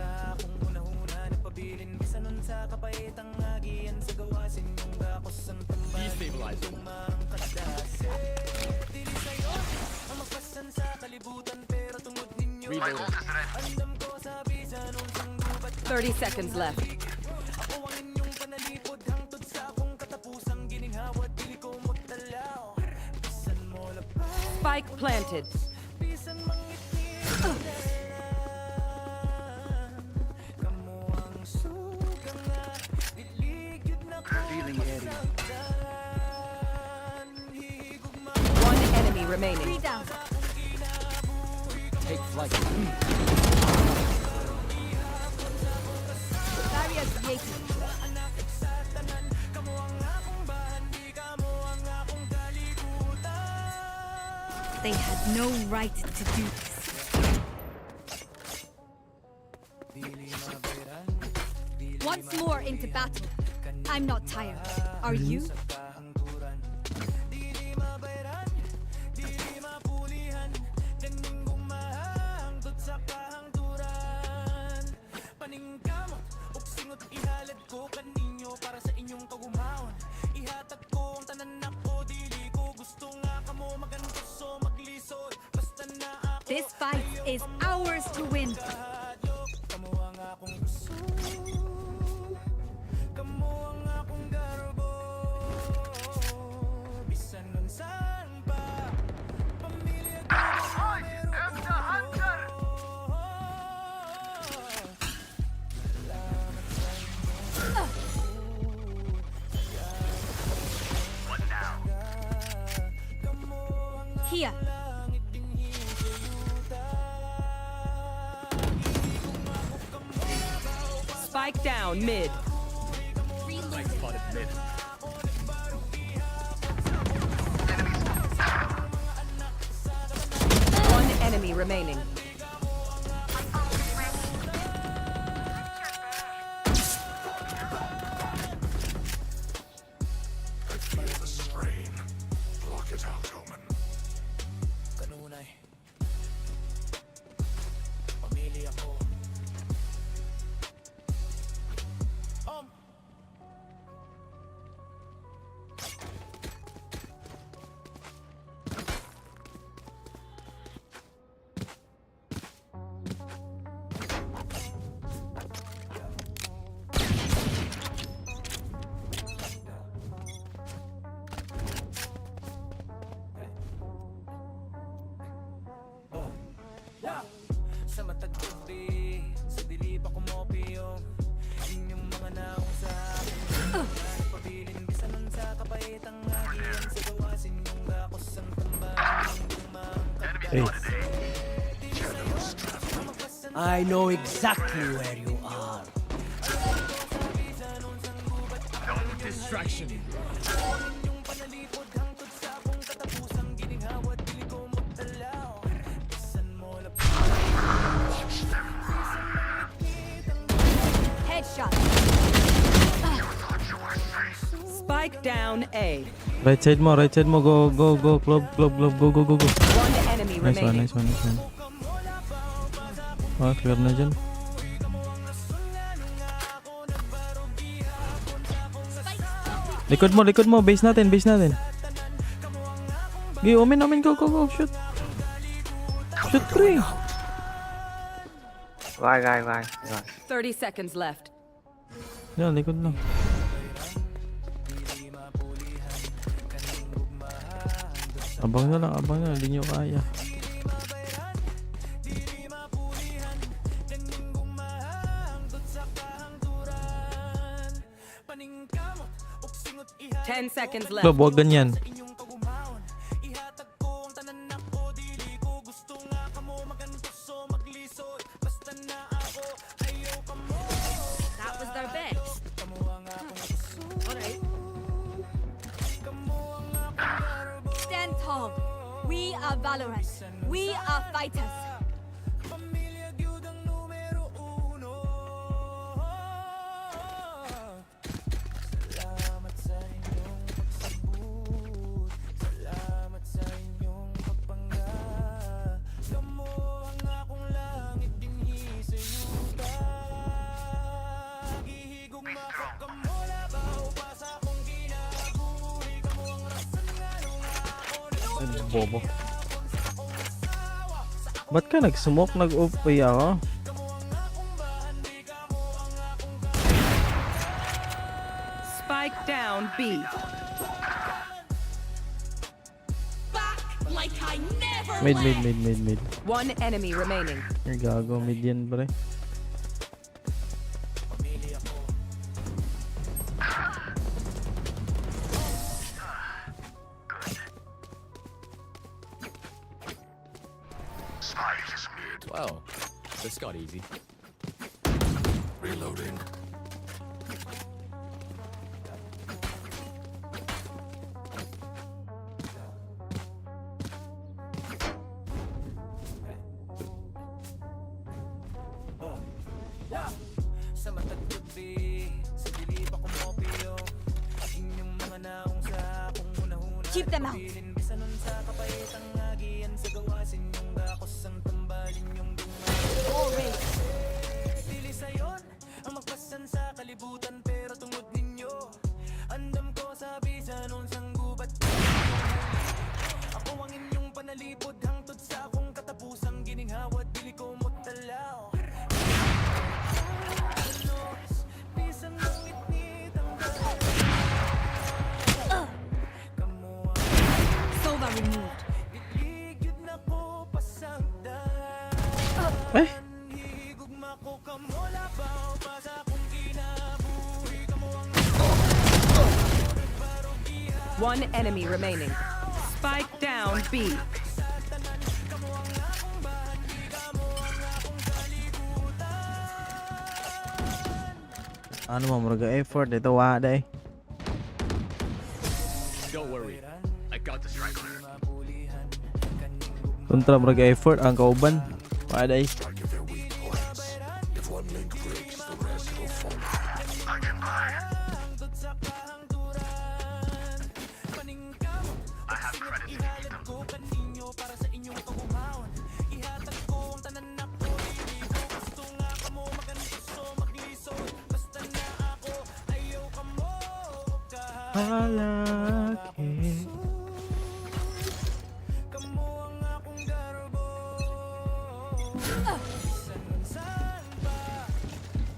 Destabilizing. Reloading. 30 seconds left. Spike planted. Feeling area. One enemy remaining. Three down. Take flight. Barrier created. They had no right to do this. Once more into battle. I'm not tired. Are you? This fight is ours to win. Here. Spike down mid. Spike spotted mid. One enemy remaining. Feel the strain. Block it out, Omen. Sa matagtabi, sa dilip ako mopiyong inyong mga naong sa akin. Pabilin, bisa nun sa kapaitang agian. Sa gawasin yung gakos ang tambay. I know exactly where you are. Distraction. Headshot. Spike down A. Right side mo, go, globe, go. One enemy Nice one, remaining. nice one. Oh, clear na dyan. Likod mo, base natin. Okay, omen, go, shoot. Shoot, pre. Why. 30 seconds left. Yan, likod lang. Abang na lang, hindi nyo kaya. 10 seconds left. Club, huwag ganyan. That was their best. Alright. Stand tall. We are Valorant. We are fighters. Ay, bobo. Ba't ka nag-smoke? Nag-upay ako? Spike down B. Like I never Mid. One enemy remaining. Ay, gago. Mid yan, pre. Wow, this got easy. Reloading. Sa matagtabi, sa dilip ako mopio. Inyong mga naong sa akong unahuna. Keep them out. Bisa nun sa kapayatang agian sa gawasin yung dakos ang tambalin yung Always. dili sayon ang magpasan sa kalibutan pero tungod ninyo. Andam ko sa bisa nun sang gubat. Ako ang inyong panalipod hangtod sa akong katapusang gininghawat dili ko mutalaw. Pisang ngit-ngit ang Sova removed. ligid na ko pasagda. Ay! Higugma ko kamo labaw pa sa akong kinabuhi kamo ang One enemy remaining. Spike down B. Ano mo, muraga effort. Ito, wala eh. Don't worry, I got the striker. Kontra, muraga effort. Ang kauban. Wala eh. Target their weak points. If one link breaks, the rest will fall. I can buy. I have credit ihalad ko kaninyo para sa inyong kagumaon. Ihatag ko ang tanan na ko dili ko gusto nga kamo magantuso magliso basta na ako ayaw kamo Halaki. kamo ang akong garbo. San ba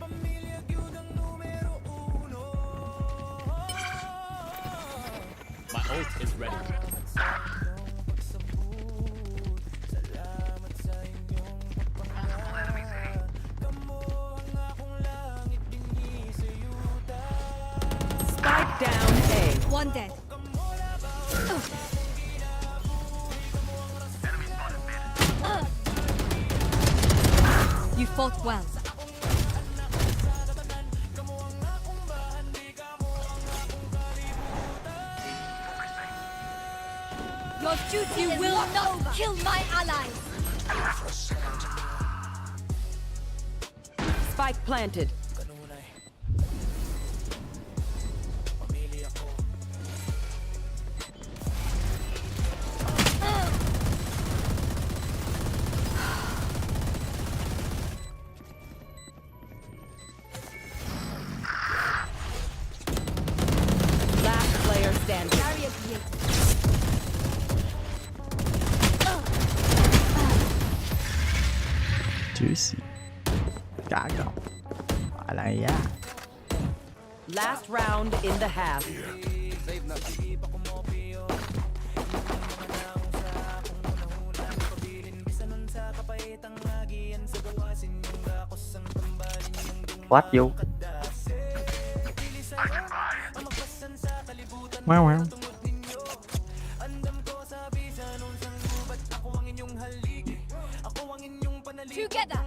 pamilya gyud ang numero uno. My ult is ready. Salamat sa inyong pagpangalaga. Kamo ang akong langit dinhi sa yuta. Spike down A. One dead. You fought well. Your duty will not kill my allies. Spike planted. Kanunay. Pamilya ko. Last player standing. Barrier created. Juicy. Gago. Wala yan. Last round in the half. Save nothing. What yo? Wow, wow. Together.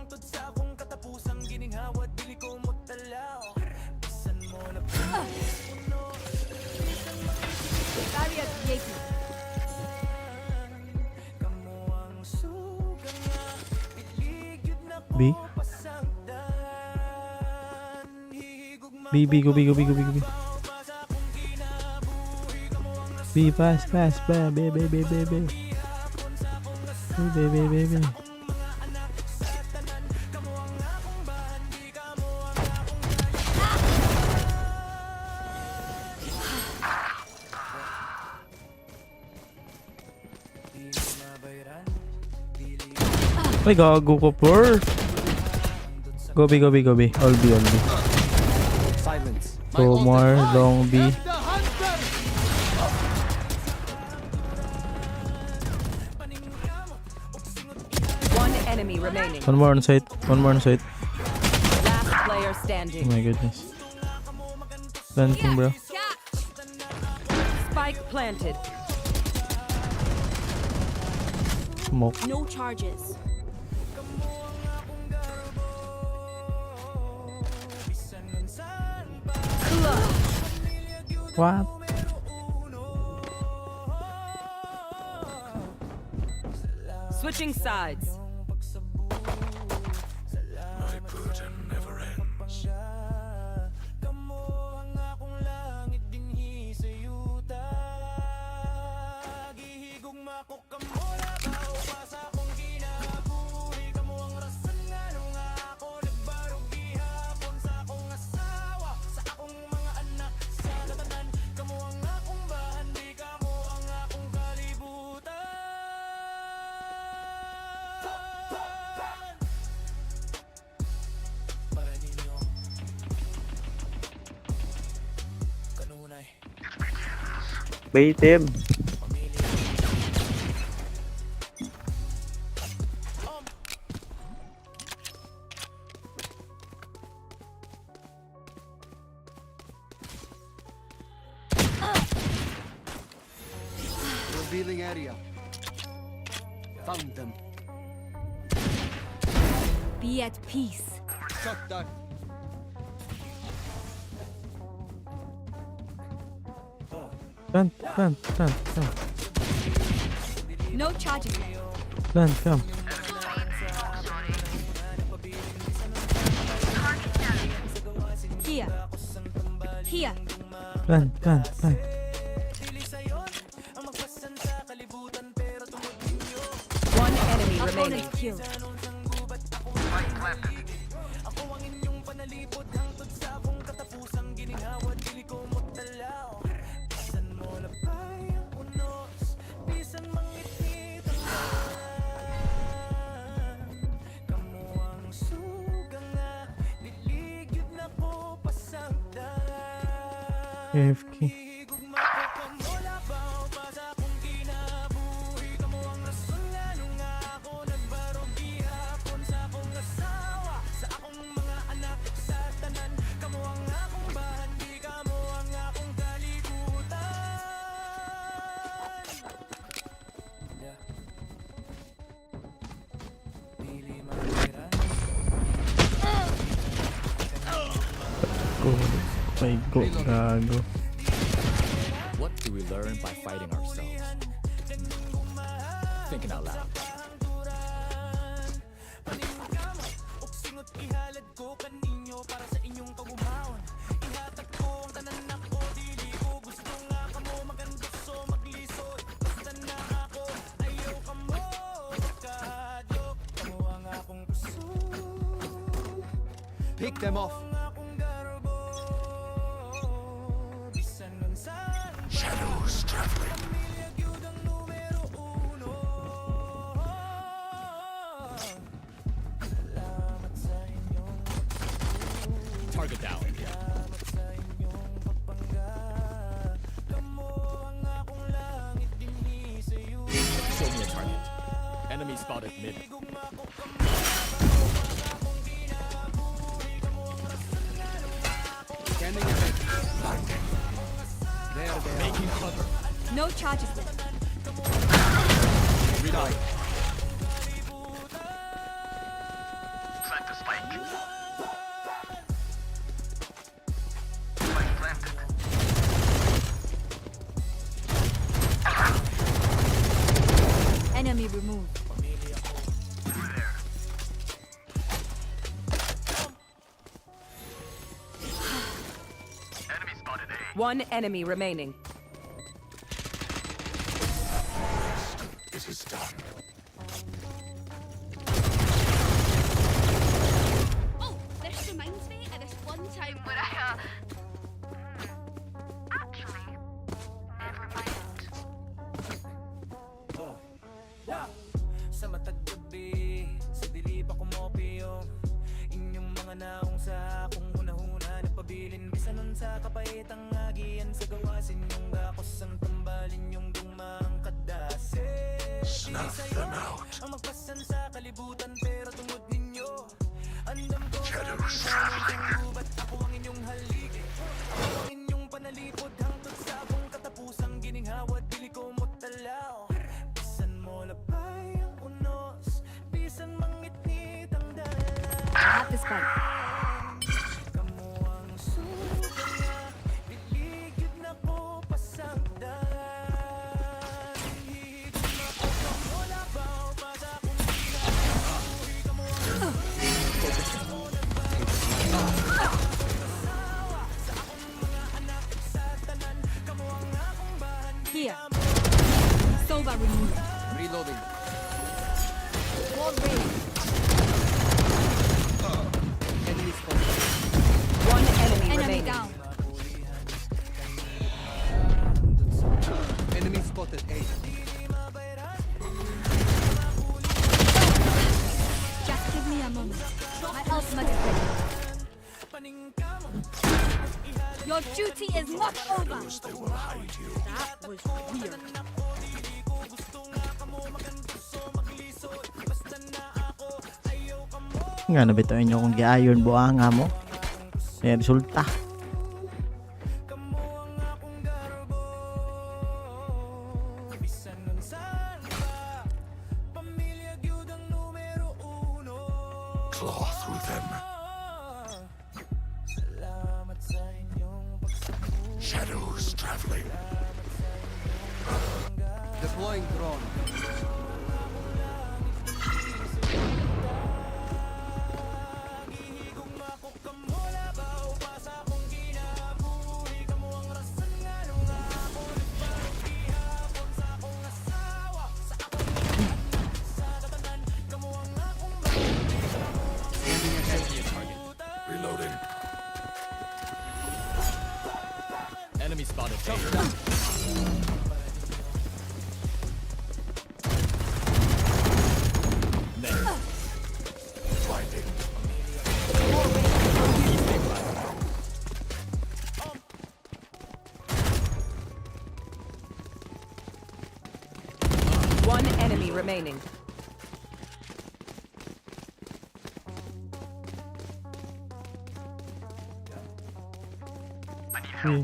Barrier created. B. B, go, B, go, B, go, B, go, B. B, fast, fast, B, B, B, B, B, B. B, B, B, B, B. Ay, gago ko, por. Go B, go B, go B. All B, all B. Silence. Go more, long B. One enemy remaining. One more on site. One more on site. Last player Oh standing. my goodness. Planting, bro. Spike planted. Smoke. No charges. What? Switching sides. My burden never ends. Bait him. Revealing area. Found them. Be at peace. Shot down. Plant, plant, plant, plant. No charges. Plant, come. Here. Here. Plant, plant, plant. One enemy remaining. Opponent killed. AFK. Go. My God, gago. What do we learn by fighting ourselves? Thinking out loud. Pick them off. Shadows traveling. Target down. Show me a target. Enemy spotted mid. Scanning ahead. Making cover. No charges left. Reload. Enemy removed. One enemy remaining. It is done. Oh, this reminds me of this one time where I actually never mind. Sa mataggabi, sa dili pa kumopi yung inyong mga naong sa akong hunahuna nagpabilin bisa nun sa kapaitang agian sa gawasin yung gakos ang tambalin yung dumang kadasin. Snuff them out. Ang magpasan sa kalibutan pero tungod ninyo andam ko Shadows sa gubat ako ang inyong haligi ako ang inyong panalipod hangtod sa akong katapusang gininghawad dili ko mutalaw bisan mo labay ang unos bisan mangitnit ang dala I have the spike. kamo ang suga biligid na ko pasagdan hihigit na ko kamo labaw pa sa akong kinabuhi kamo ang Here. Soba removed. Reloading. Wall raised. Enemy spotted. One enemy Enemy remaining. down. Enemy spotted. A. Just give me a moment. My ultimate is ready. Your duty is not over. They will hide you. That was weird. Nga nabitoin nyo kung gi-iron buanga mo. May resulta. Claw through them. Shadows traveling. Deploying drone. Enemy target. Reloading. Enemy spotted. A. Next. Blinding. One enemy remaining. Hmm.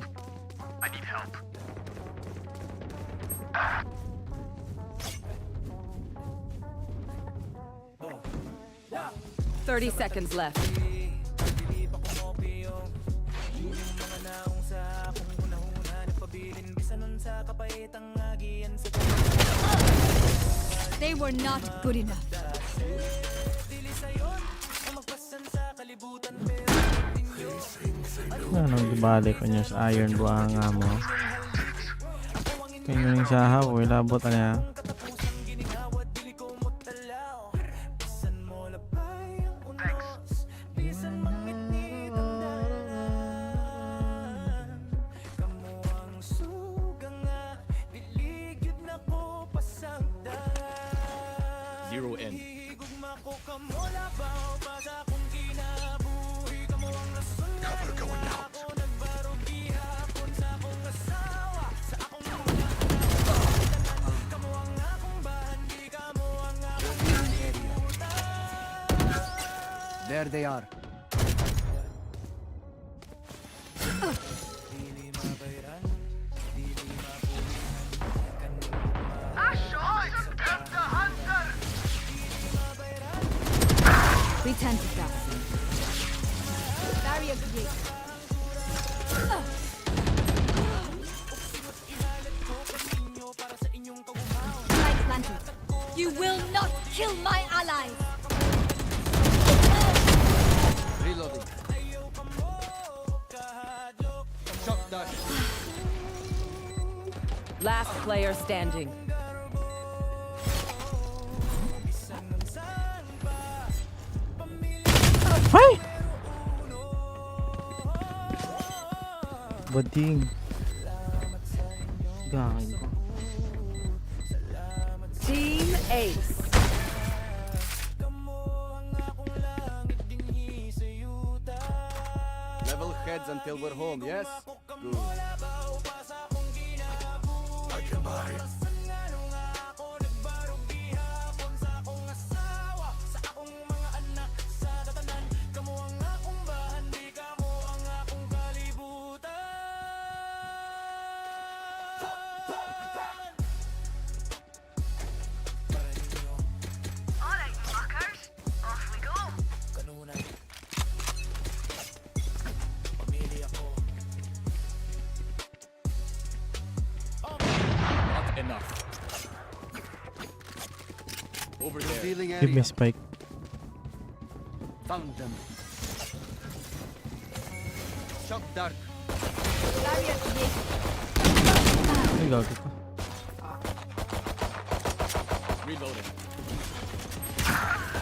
30 seconds left. They were not good enough. Ano, gibalik ko nyo sa iron buanga mo. Kaya yung sahaw, ilabot na niya. Zero end. Cover going out. There they are. Return to dust. Barrier created. Light planted. You will not kill my allies. Reloading. Shock dart. Last player standing. Ay! Bading. Gangin ko. Team Ace. Level heads until we're home, yes? Good. I can buy. Not enough. Over there. Revealing Give me area. spike. Found them. Shock dart. Barrier created. Ay, gago ka. Reloading.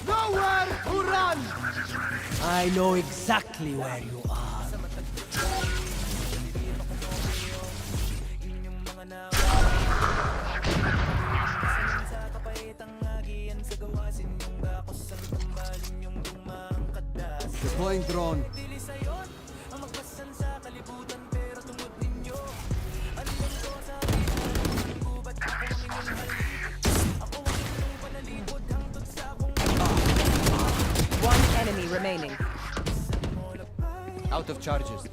Nowhere to run! I know exactly where you are. Deploying drone. One enemy remaining. Out of charges.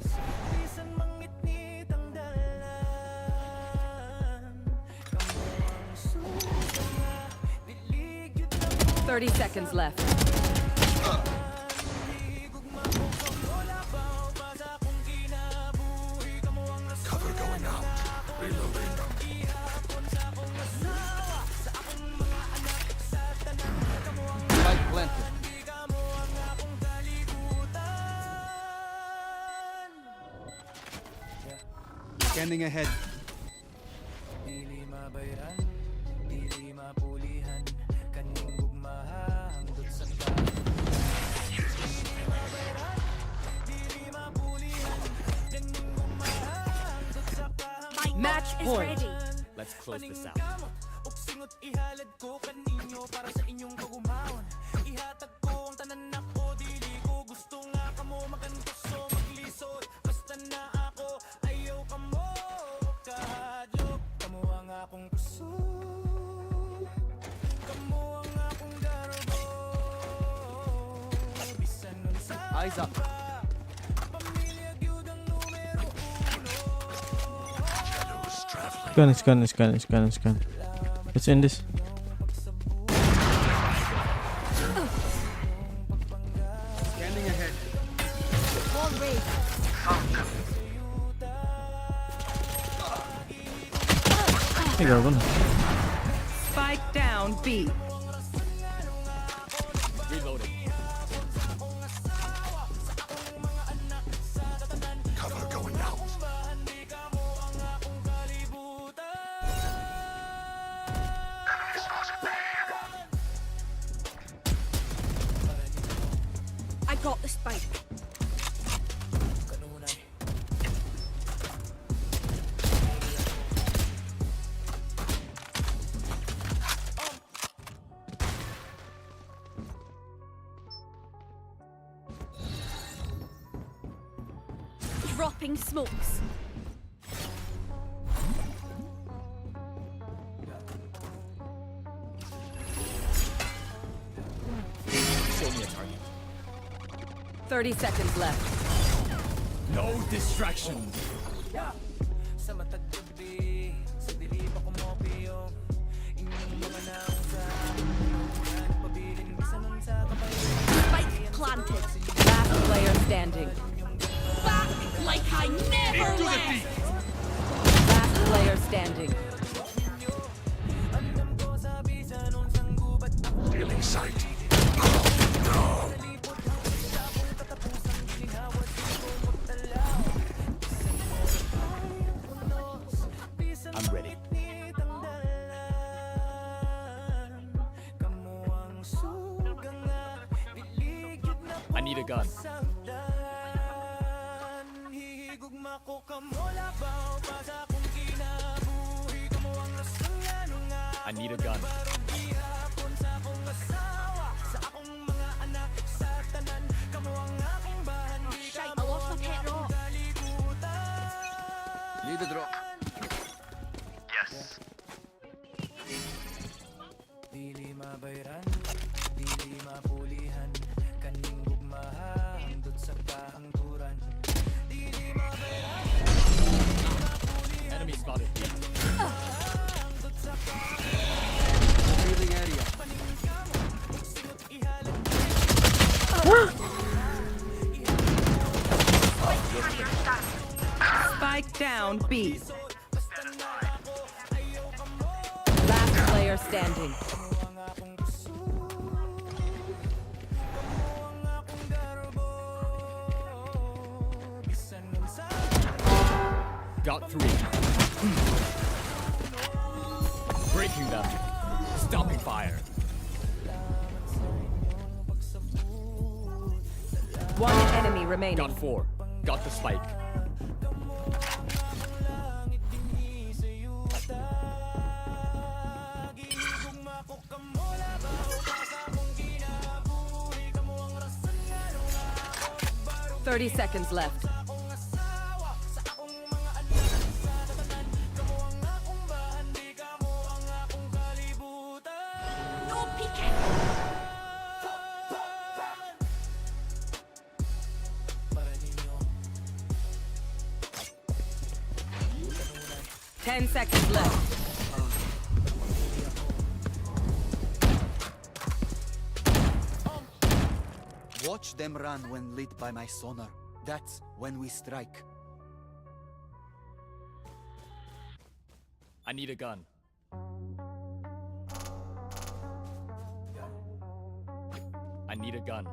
Thirty seconds left. Cover going out. Reloading. Spike planted. Scanning ahead. Dili mabayran, dili mapulihan, kaning gugmaha hangtod sa Match point. Let's close this out. Uksingot ihalad ko kaninyo para sa inyong kagumahon. Ihatag ko ang tanan ako, dili ko gusto nga kamo magantoso maglisod. Basta na ako ayaw kamo kahadlok. Kamo ang akong puso, kamo ang akong garbo. Bisan nun sa Eyes up. pamilya gyud ang numero uno. Scan. Let's end this. Scanning ahead. Wall raised. Ay, gago na. Spike down B. Reloading. Cover going out. I got the spike. Dropping smokes. Show me a target. 30 seconds left. No distractions. Sa matag gabi, sa dili pa kumopiyong inyong mga naong sa pabilin, bisan nun sa kapay. planted. Last player standing. Back like I never left. Last player standing. Feeling sight. I'm ready. I need a gun. I need a gun. Shite, I lost my pet rock. Need a drop. Dili mabayran, dili mapulihan, kaning gugmaha, hangtod sa kahangturan. Dili mabayran, Enemy spotted. Revealing area. Spike down B. Last player standing. Got 3. Breaking them. Stopping fire. One enemy remaining. Got 4. Got the spike. Thirty seconds left. No peeking. Ten seconds left. Watch them run when lit by my sonar. That's when we strike. I need a gun. I need a gun.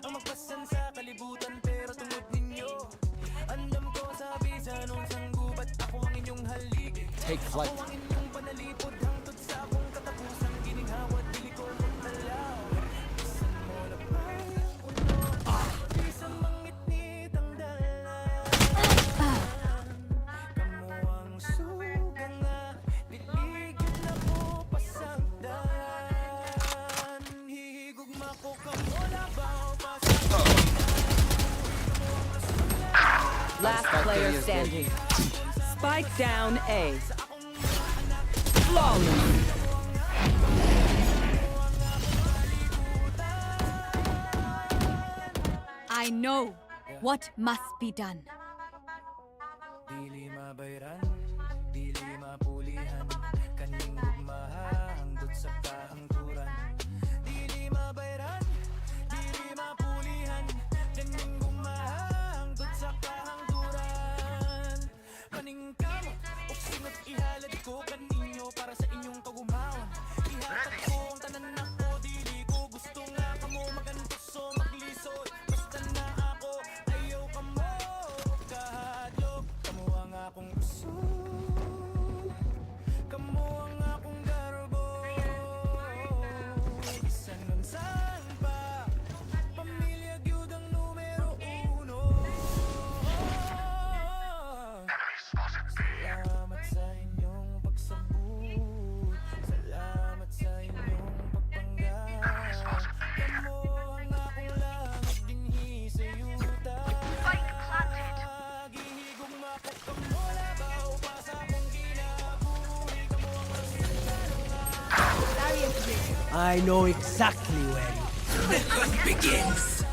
ang magpasan sa kalibutan pero tungod ninyo. Andam ko sa bisa nung sanggubat ako ang inyong halik. Take flight. Ako ang inyong panalipod hangtod sa akong katapusan. Ginigawat dili ko magdalaw. Bisan mo na ba yung uno? Bisan mangit-ngit ang dalan. Kamu ang suga nga. Liligid na ko pasagdan. Hihigugma ko kamo labaw. Last player standing. Spike down A. Flawless. I know what must be done. Dili mabayran, dili mapulihan, kaning gugmaha hangtod sa kahangturan. Dili mabayran, dili mapulihan, kaning gugmaha hangtod sa kahangturan. Kaning kamot, uksingot ihalad ko kaninyo para sa inyong kagumawon. Ihatag ko ang tanan ako, dili ko gusto nga kamo magantos o maglisod. Basta na ako, ayaw kamo kahadlok. Kamo ang akong gusto, kamo ang akong garbo. I know exactly where you are. The hunt begins.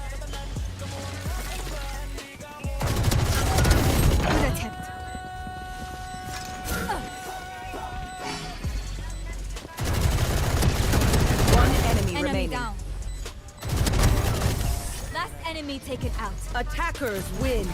Good attempt. One enemy Enemy remaining. down. Last enemy taken out. Attackers win.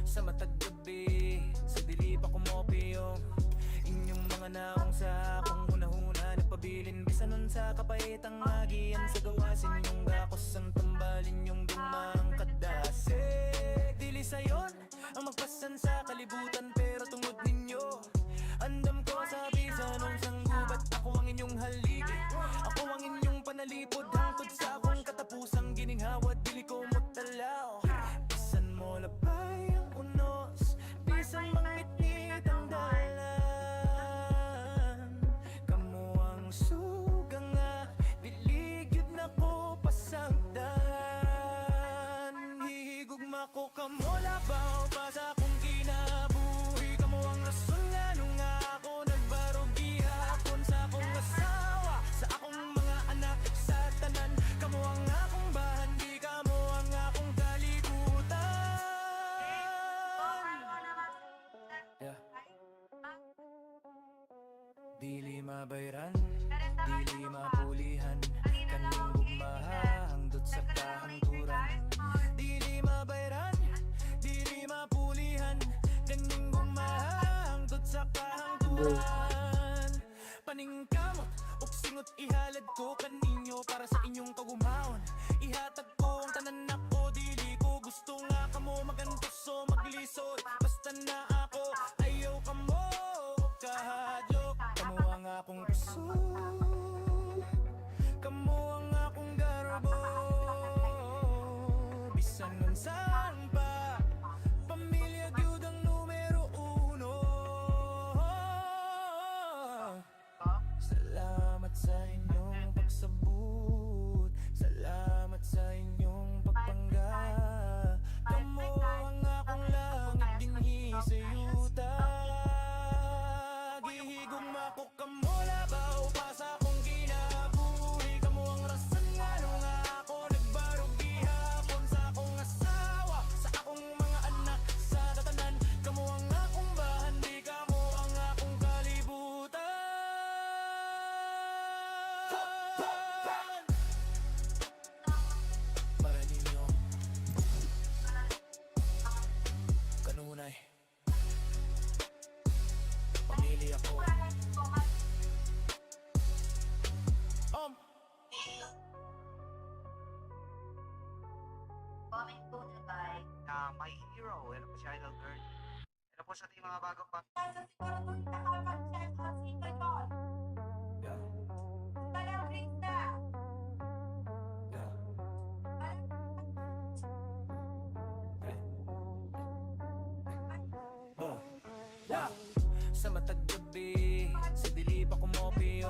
Sa matag gabi, sa dili pa kumopi yung inyong mga naong sa akong hunahuna nagpabilin bisan nun sa kapaitang agian sa gawasin yung gakos ang tambalin yung dumang kadase dili sayon ang magpasan sa kalibutan pero tungod ninyo andam ko sa bisan nung sanggubat ako ang inyong haligi ako ang inyong panalipod hangtod sa akong katapusang gininghawa dili ko mutalaw bisan mo labay ang unos bisan mangitnit ang dalan kamo ang suga nga diligid na ko pasagdan hihigugma ko kamo labaw pa sa akong kinabuhi kamo ang rason nga nung ako nagbarog gihapon sa akong asawa sa akong mga anak sa tanan kamo ang akong bahan di kamo ang akong kalibutan yeah. Dili mabayran dili mapulihan kaning gugmaha hangtod sa kahangturan dili mabayran dili mapulihan kaning gugmaha hangtod sa kahangturan paningkamot ug singot ihalad ko kaninyo para sa inyong kagumahon ihatag ko ang tanan nako dili ko gusto nga kamo magantos o maglisod basta na ako ayaw kamo kahadlok kamo ang akong puso kamo ang akong garbo bisan nun saan pa pamilya gyud ang numero uno salamat sa inyong pagsabot salamat sa inyong pagpangga kamo ang akong langit dinhi sa yuta gihigugma ko kamo labaw pa sa akong kinabuhi kamo ang rason nga nung ako nagbarog gihapon sa akong asawa sa akong mga anak sa tatanan kamo ang akong bahan di kamo ang akong kalibutan para ninyo kanunay pamilya ko My hero, ano po si Idol Girl? Ano po sa ating mga bagong pa? Sa matag gabi, sa dili pa kumopi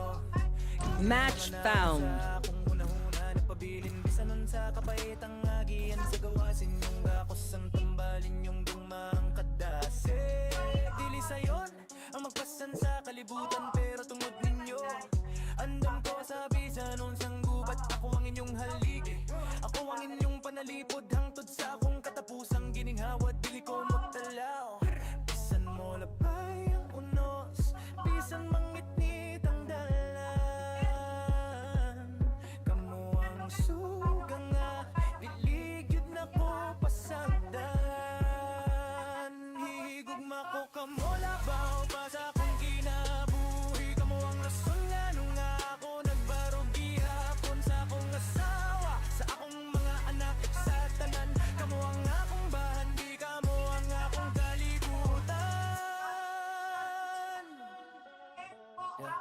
Match found. kung hunahuna nagpabilin bisan nun sa kapaitang agian sa gawasin yung gakos ang tambalin yung dumang kadase dili sayon ang magpasan sa kalibutan pero tungod ninyo andam ko sa bisan nung sanggubat ako ang inyong haligi ako ang inyong panalipod hangtod sa akong katapusang gininghawa dili ko mutalaw bisan mo labay ang unos bisan mangitnit ang dalan kamo ang suga nga diligid na ko pasagdan hihigugma ko kamo labaw pa sa akong kinabuhi kamo ang rason nga nung ako nagbarog gihapon sa akong asawa sa akong mga anak sa tanan kamo ang akong bahan di kamo ang akong kalibutan yeah.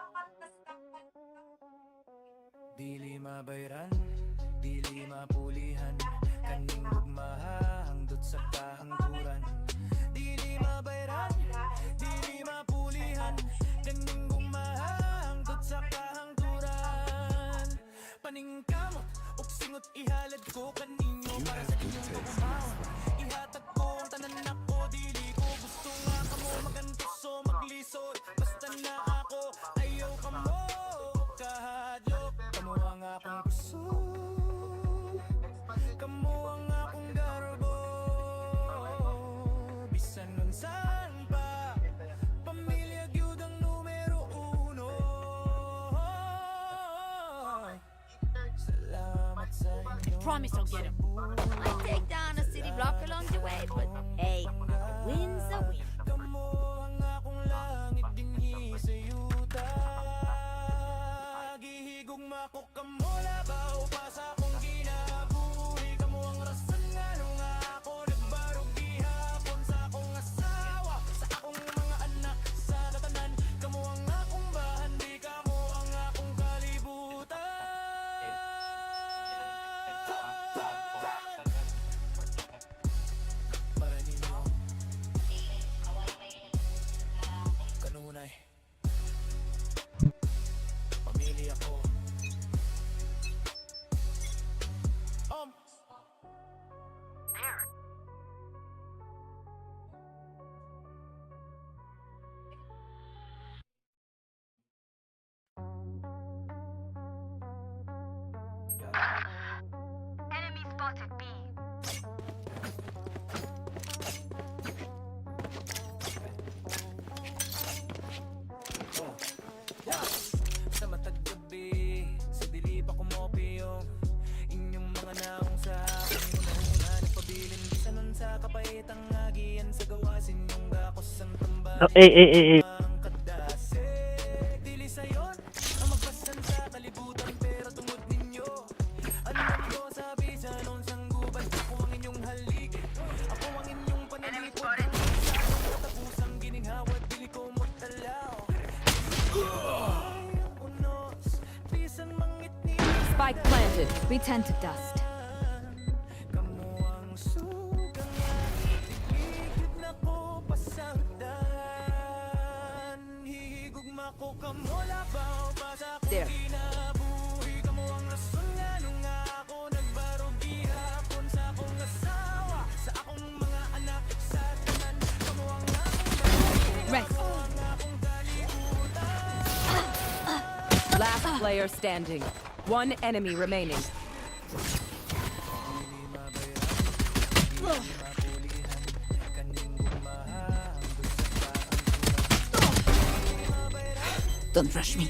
Dili mabayran, dili mapulihan, kaning gugmahangdot sa kahangturan. Dili mabayran, dili mapulihan, kaning gugmahangdot sa kahangturan. Paningkamot, ug singot ihalad ko kaninyo para sa inyong pagmamahon. Ihatag ko ang tanan ako, dili ko gusto nga kamo magantos o maglisod. Basta na ako, ayaw ka mo kahadlok. Kamo ang akong puso, kamo ang akong garbo. Bisan nun saan pa, pamilya gyud ang numero uno. Salamat sa inyo. Promise I'll get him. Might take down a city block along the way, but hey, win's a win. Kamo ang akong langit dinhi sa yuta. Gihigugma ko kamo labaw pa sa akong ginabuhi. Kamo ang rason nga nung ako nagbarog gihapon sa akong asawa, sa akong mga anak, sa tatanan. Kamo ang akong bahan, di kamo ang akong kalibutan. Para ninyo kanunay, pamilya ko. Enemy spotted B. Sa matag gabi, sa dili pa kumopi yung inyong mga naong sa aking una-una nagpabilin. Bisa nun sa kapaitang agian sa gawasin yung gakos ang tambay. Ang kadasig, dili sayon ang magpasan sa kalibutan, pero tungod ninyo anong ko sa bisa nun sang gubat. Ako ang inyong halik, ako ang inyong panalipod. Sa akong katapusang gininghawa, dili ko motalaw. Spike planted. We tend to dust. There. Rest. Last player standing. One enemy remaining. Don't rush me.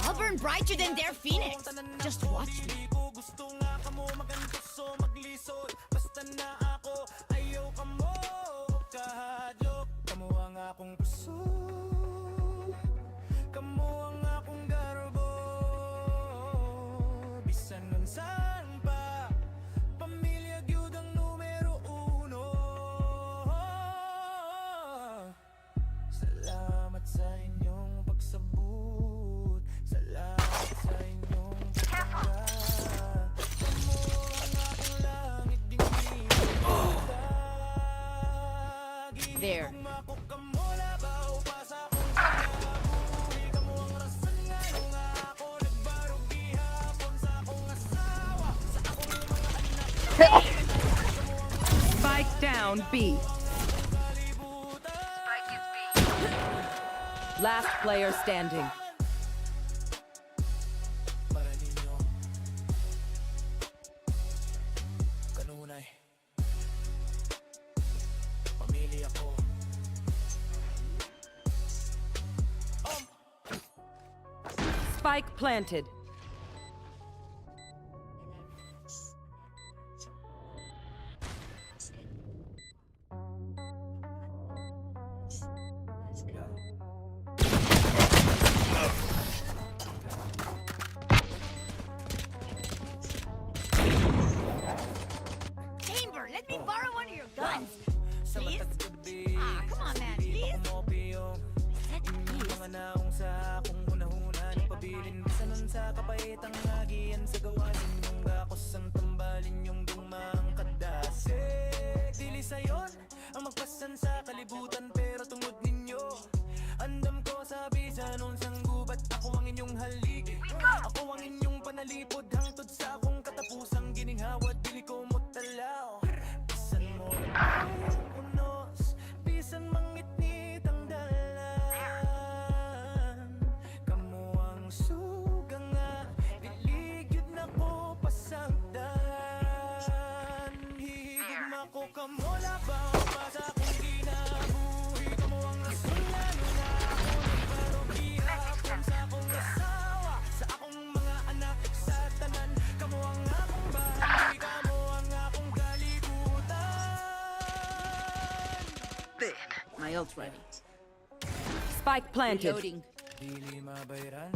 I'll burn brighter than their phoenix. Just watch me. Salamat sa inyong pagsabot. Salamat sa inyong pagkakas. Kamo ang akong langit dinhi. There. Kamo labaw pa sa akong kinabuhi. Kamo ang rason nga nung ako nagbarog gihapon sa akong asawa, sa akong mga anak. Spike down B. Last player standing. Para ninyo kanunay, pamilya ko. Spike planted. Chamber, let me borrow one of your guns. napabilin bisanon sa kapaitang agian sa gawasin yung gakos ang tambalin yung dumang kadasik dili sayon ang magpasan sa kalibutan pero tungod ninyo andam ko sa bisanon sang gubat ako ang inyong haligi ako ang inyong panalipod hangtod sa akong katapusang ginihawad dili ko mutalaw bisan mo na unos bisan mangitnit ang dalan kamo ang suga nga diligid na ko pasagdan hihigugma ko kamo labang pa sa akong ginabuhi kamo ang rason lalo na ako nagparogihapon sa akong asawa sa akong mga anak sa tanan kamo ang akong bahay kamo ang akong kalibutan. My ult ready. Spike planted. Dili mabayran,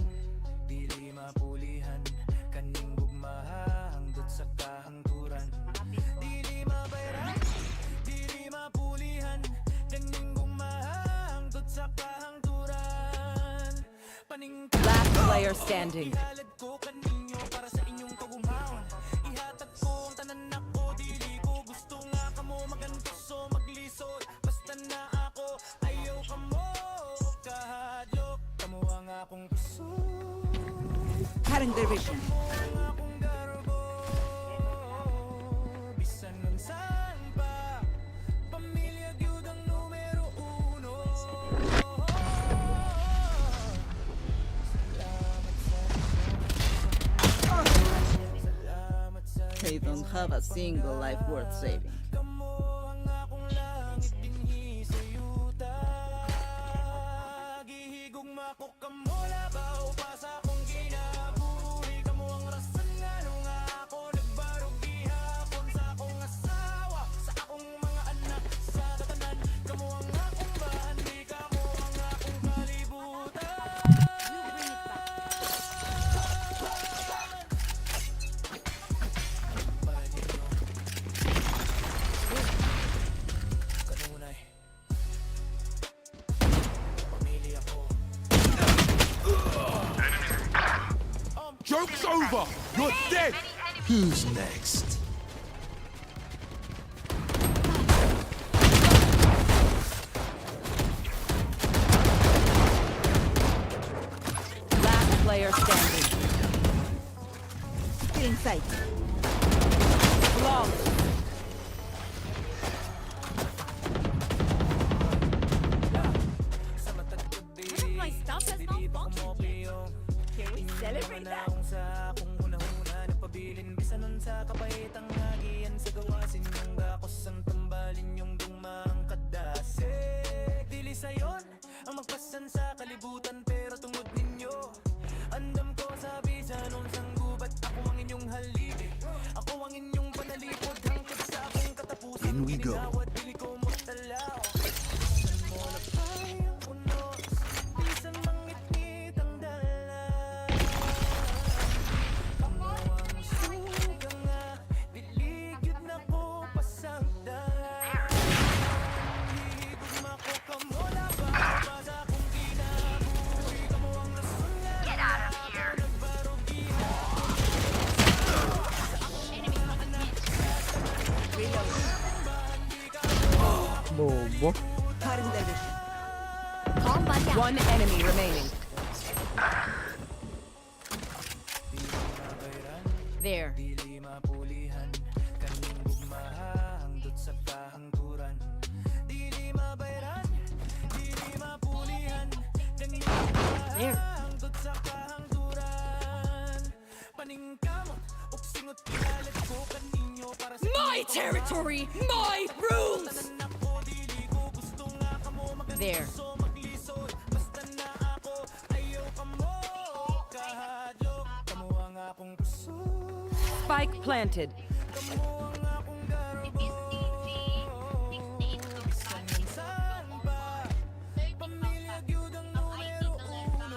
dili mapulihan, kaning gugmaha hangtod sa kahangturan. Dili mabayran, dili mapulihan, kaning gugmaha hangtod sa kahangturan. Last player standing. Ihalad ko kaninyo para sa inyong kagumahon. Ihatag ko ang tanan ako, dili ko gusto nga kamo magantos o maglisod. Basta na ako, ayaw kamo kahadlok. Kamo ang akong puso. Cutting their vision. Ang akong garbo. Bisan nun saan pa. Pamilya gyud ang numero uno. They don't have a single life worth saving. Kamo ang akong langit dinhi sa yuta. Gihigugma ko kamo labaw pa sa akong ginabuhi. Kamo ang rason nga nung ako nagbarog gihapon sa akong asawa, sa akong mga anak sa tatanan. Kamo ang akong bahan, di kamo ang akong kalibutan. Para ninyo kanunay pamilya ko. Joke's over! You're dead! Who's next? Last player standing. In sight. Long. My stuff has malfunctioned yet. Can we celebrate that? Sa akong una-una napabilin bisanon sa kapaitang agian sa gawasin yung gakos ang tambalin yung dumang kadasik dili sayon ang magpasan sa kalibutan pero tungod ninyo andam ko sa bisanon sang gubat ako ang inyong haligi ako ang inyong panalipod hangtod sa akong katapusan ginawad dili ko mutalaw bisan mo lapay ang unos bisan mangitngit ang dalan kamo ang suga nga diligid na ko pasagdan hihigugma ko kamo labang pa sa akong ginabuhi kamo ang rason nga ako nagbarog gihapon sa akong mga anak sa tanan Bobo. Cutting their vision. Calm back down. One enemy remaining. There. dili mapulihan kaning gugmaha hangtod sa kahangturan dili mabayran dili mapulihan kaning gugmaha hangtod sa kahangturan paningkamot ug singot ihalad ko kaninyo para sa My territory, my rules. tanan ako dili ko gusto nga kamo There. magantos o maglisod basta na ako ayaw kamo kahadlok kamo ang akong puso. Spike planted. Kamo ang akong garbo. Bisan nun saan pa. Pamilya gyud ang numero uno.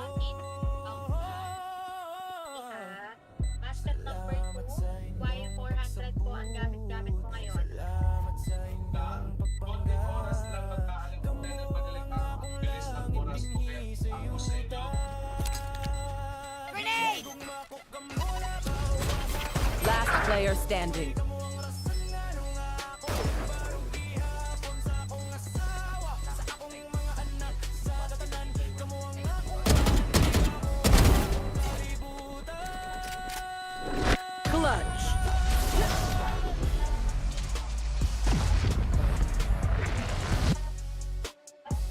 Master number Salamat sa 2, inyong Y400 po ang gamit-gamit ko ngayon. Salamat sa inyong pagpanggap. Kamo ang akong langit dinhi sa yuta. player standing. Clutch.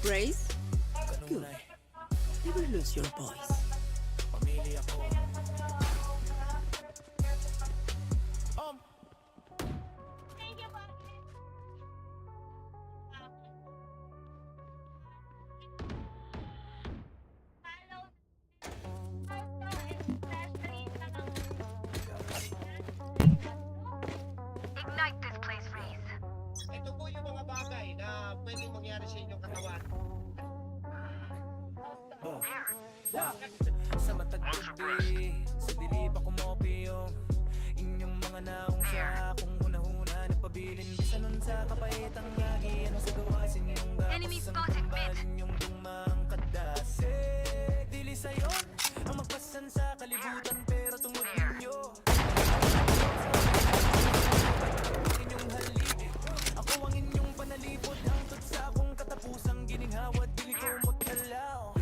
Grace? Good. Never lose your voice. Ito po yung mga bagay na pwedeng mangyari sa inyong katawan. Sa matag gabi, sa dilip ako mopi yung inyong mga naong sa akong hunahuna nagpabilin bisa nun sa kapaitang lagi ano sa gawasin yung gapos ang tambalin yung dumang kadase dili sayon ang magpasan sa kalibutan pero tungod ninyo inyong halik ako ang inyong panalipod hangtod sa akong katapusang gininghawa dili ko mutalaw.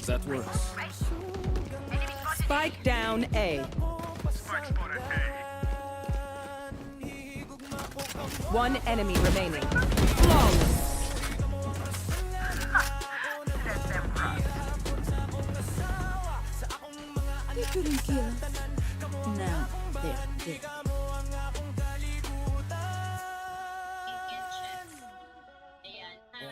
That works. Spike down A. One enemy remaining. Flawless. You couldn't kill. Now they're dead. Ayan, ha?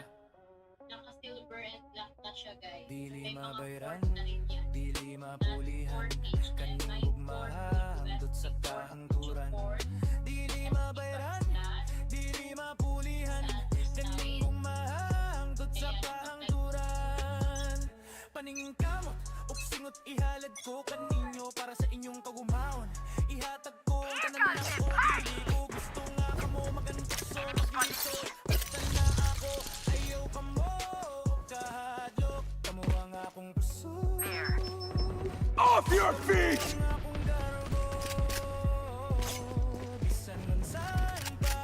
Naka-silver and black na siya, guys. Dili May mga mabayran, port na rin yan. dili mapulihan, kaning gugmahangdot sa kahangturan. Dili mabayran, dili mapulihan, kaning gugmahangdot sa kahangturan. Paningin kamot, uksingot ihalad ko kaninyo para sa inyong kagumahon. Ihatag ko ang tanan na ko, dili ko gusto nga kamo maganto so magliso. Basta na ako, ayaw kamo kahadlok, kamo ang akong puso. Off your feet! Bisan nun saan pa,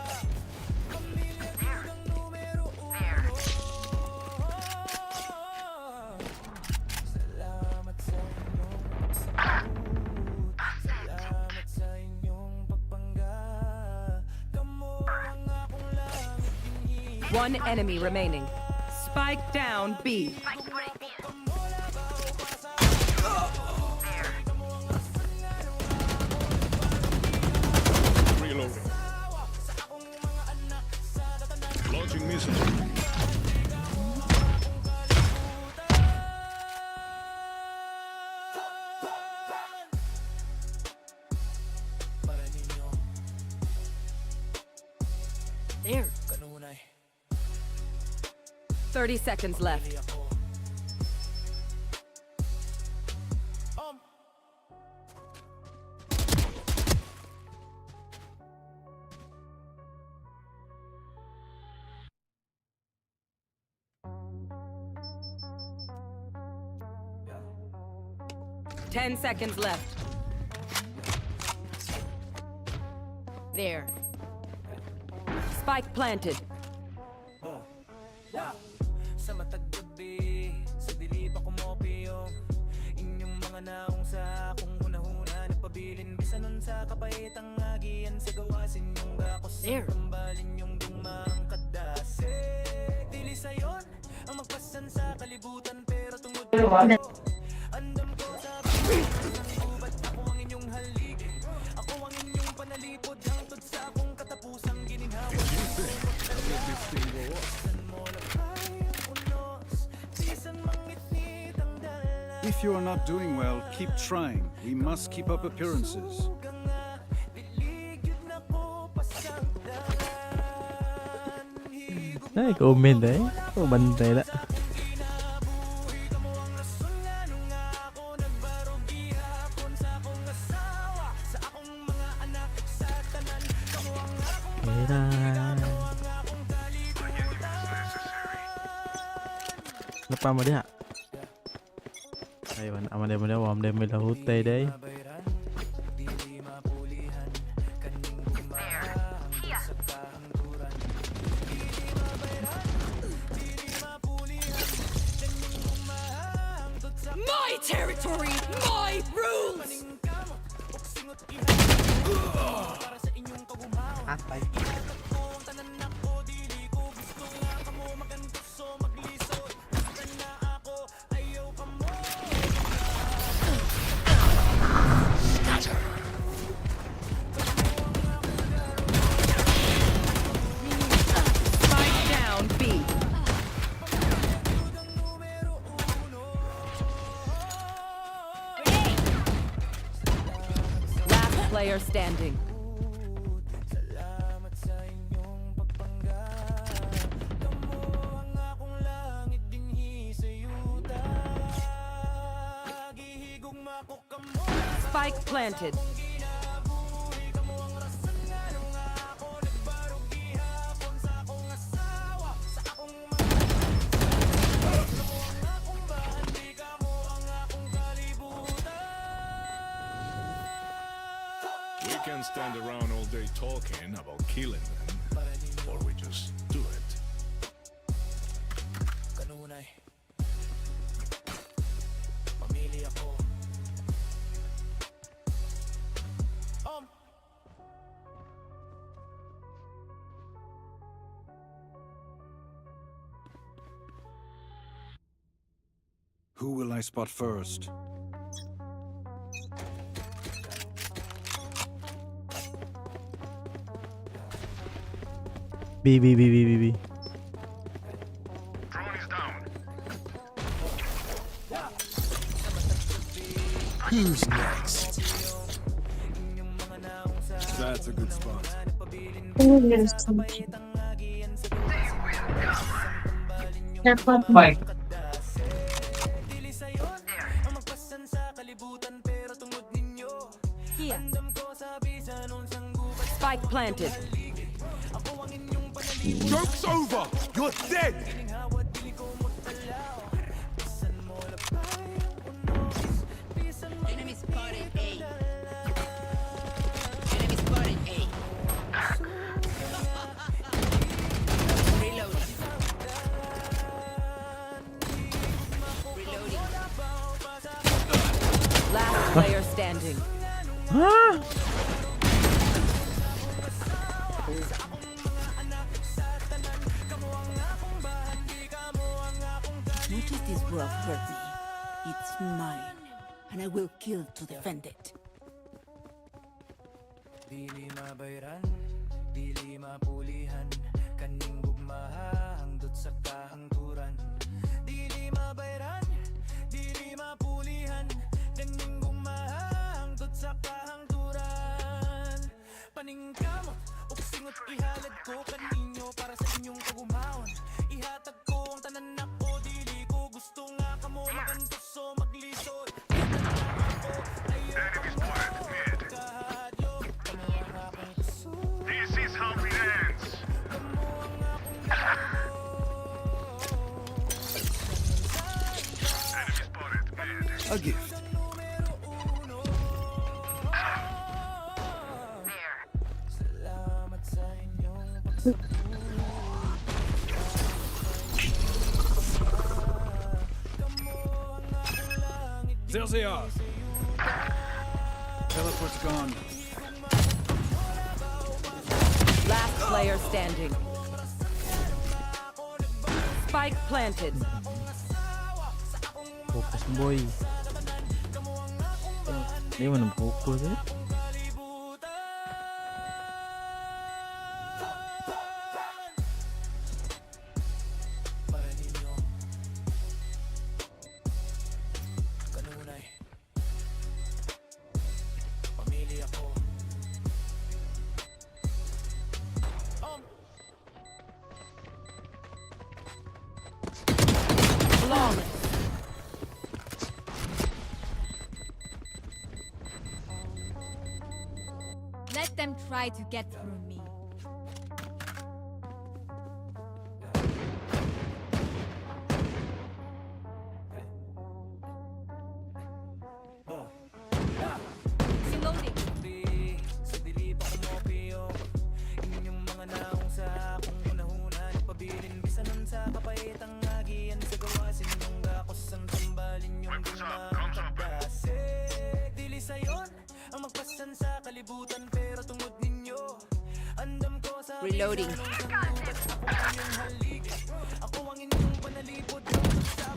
pamilya kong numero uno. Salamat sa inyong pagsagot, salamat sa inyong pagpangga. Kamo ang akong langit dinhi. One enemy remaining. Spike down B. Reloading. Launching missiles. Para ninyo, There. kanunay, 30 seconds left. dili ako. Yeah. 10 seconds left. There. Spike planted. Sa matag gabi, sa dilip ako mopi yung inyong mga naong sa akong hunahuna nagpabilin bisa nun sa kapaitang agian sa gawasin yung gakos There. ang tambalin yung dumang kadase dili sayon ang magpasan sa kalibutan pero tungod andam ko sa ubat ako ang inyong halik ako ang inyong panalipod hangtod sa akong katapusang gininghawa If you are not doing well, keep trying. We must keep up appearances. Ay, comment eh. Oh, bantay na. Napa mo diha? Ayun, aman mo na wam dem mila hutay day. My territory, my rules! Spike down, B. Last player standing. Spike planted. We can stand around all day talking about killing them, or we just do it. Kanunay. Pamili ako. Who will I spot first? B. Who's next? That's a good spot. Bye. Here. Spike planted. Joke's over! You're dead! Enemy spotted A. Enemy spotted A. Reloading. Reloading. Last player standing. Much as this world hurt me, it's mine, and I will kill to defend it. Dili mabayran, dili mapulihan, kaning gugmaha hangtod sa kahangturan. Dili mabayran, dili mapulihan, kaning gugmaha hangtod sa kahangturan. Paningkamot, uksingot ihalad ko kaninyo para sa inyong kagumahon. Ihatag ko ang tanan ako, dili ko gusto nga kamo magantos so maglisod. Enemy spotted mid. This is how it ends! Enemy spotted mid. A gift. Salamat sa inyong There they are. Teleport's gone. Last player standing. Spike planted. Focus boy. Di mo nang focus eh. kanunay. Pamili ako. Flawless. Let them try to get through me. kapait ang agian sa gawasin yung gakos ang tambalin yung ginang kadasig. Dili sayon ang magpasan sa kalibutan pero tungod ninyo andam ko sa Reloading. ako ang inyong panalipod.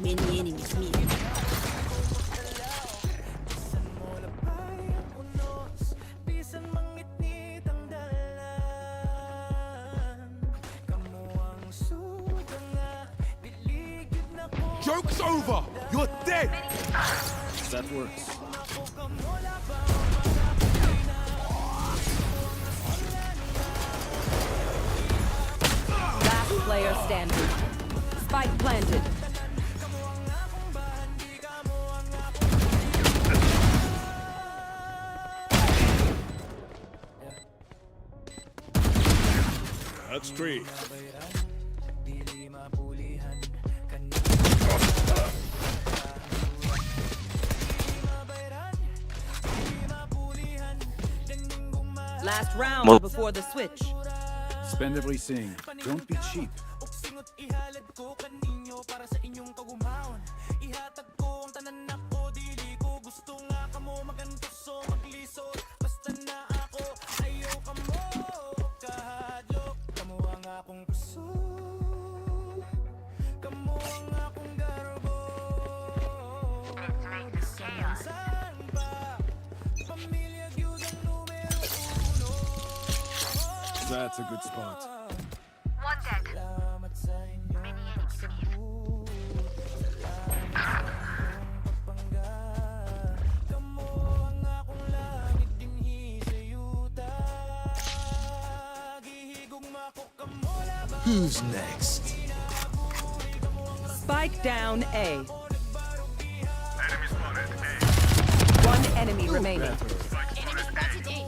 Many enemies meet. Bisan mo labay ang unos, bisan mangitnit ang dalan. Kamu ang suga nga, diligid na ko. Joke's over! You're dead! That works. Last player standing. Spike planted. That's three. Last round before the switch. Spend everything. Don't be cheap. Uksingot ihalad ko kaninyo para sa inyong kagumahon. Ihatag ko ang tanan ako, dili ko gusto nga kamo magantuso maglisod. Basta na ako, ayaw kamo kahadlok. Kamo ang akong puso, kamo ang akong garbo. Bisan saan pa, pamilya gyud ang numero uno. That's a good spot. Salamat sa inyong pagsabot. Salamat sa inyong pagpangga. Kamo ang akong langit dinhi sa yuta. Gihigugma ko kamo labang. Who's next? Spike down A. One enemy remaining. Enemy spotted A.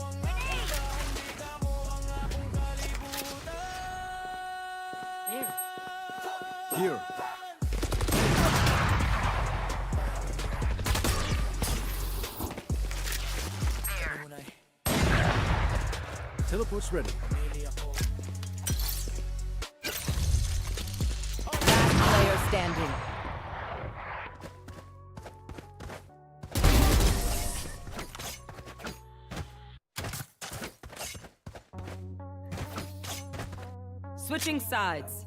Here. Teleport's ready. Last player standing. Switching sides.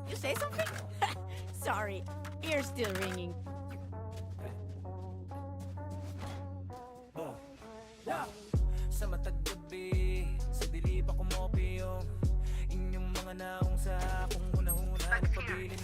You say something? Sorry, ear's still ringing. Sa matag gabi, sa dili pa kumopi yung inyong mga naong sa akong hunahuna. Pabilin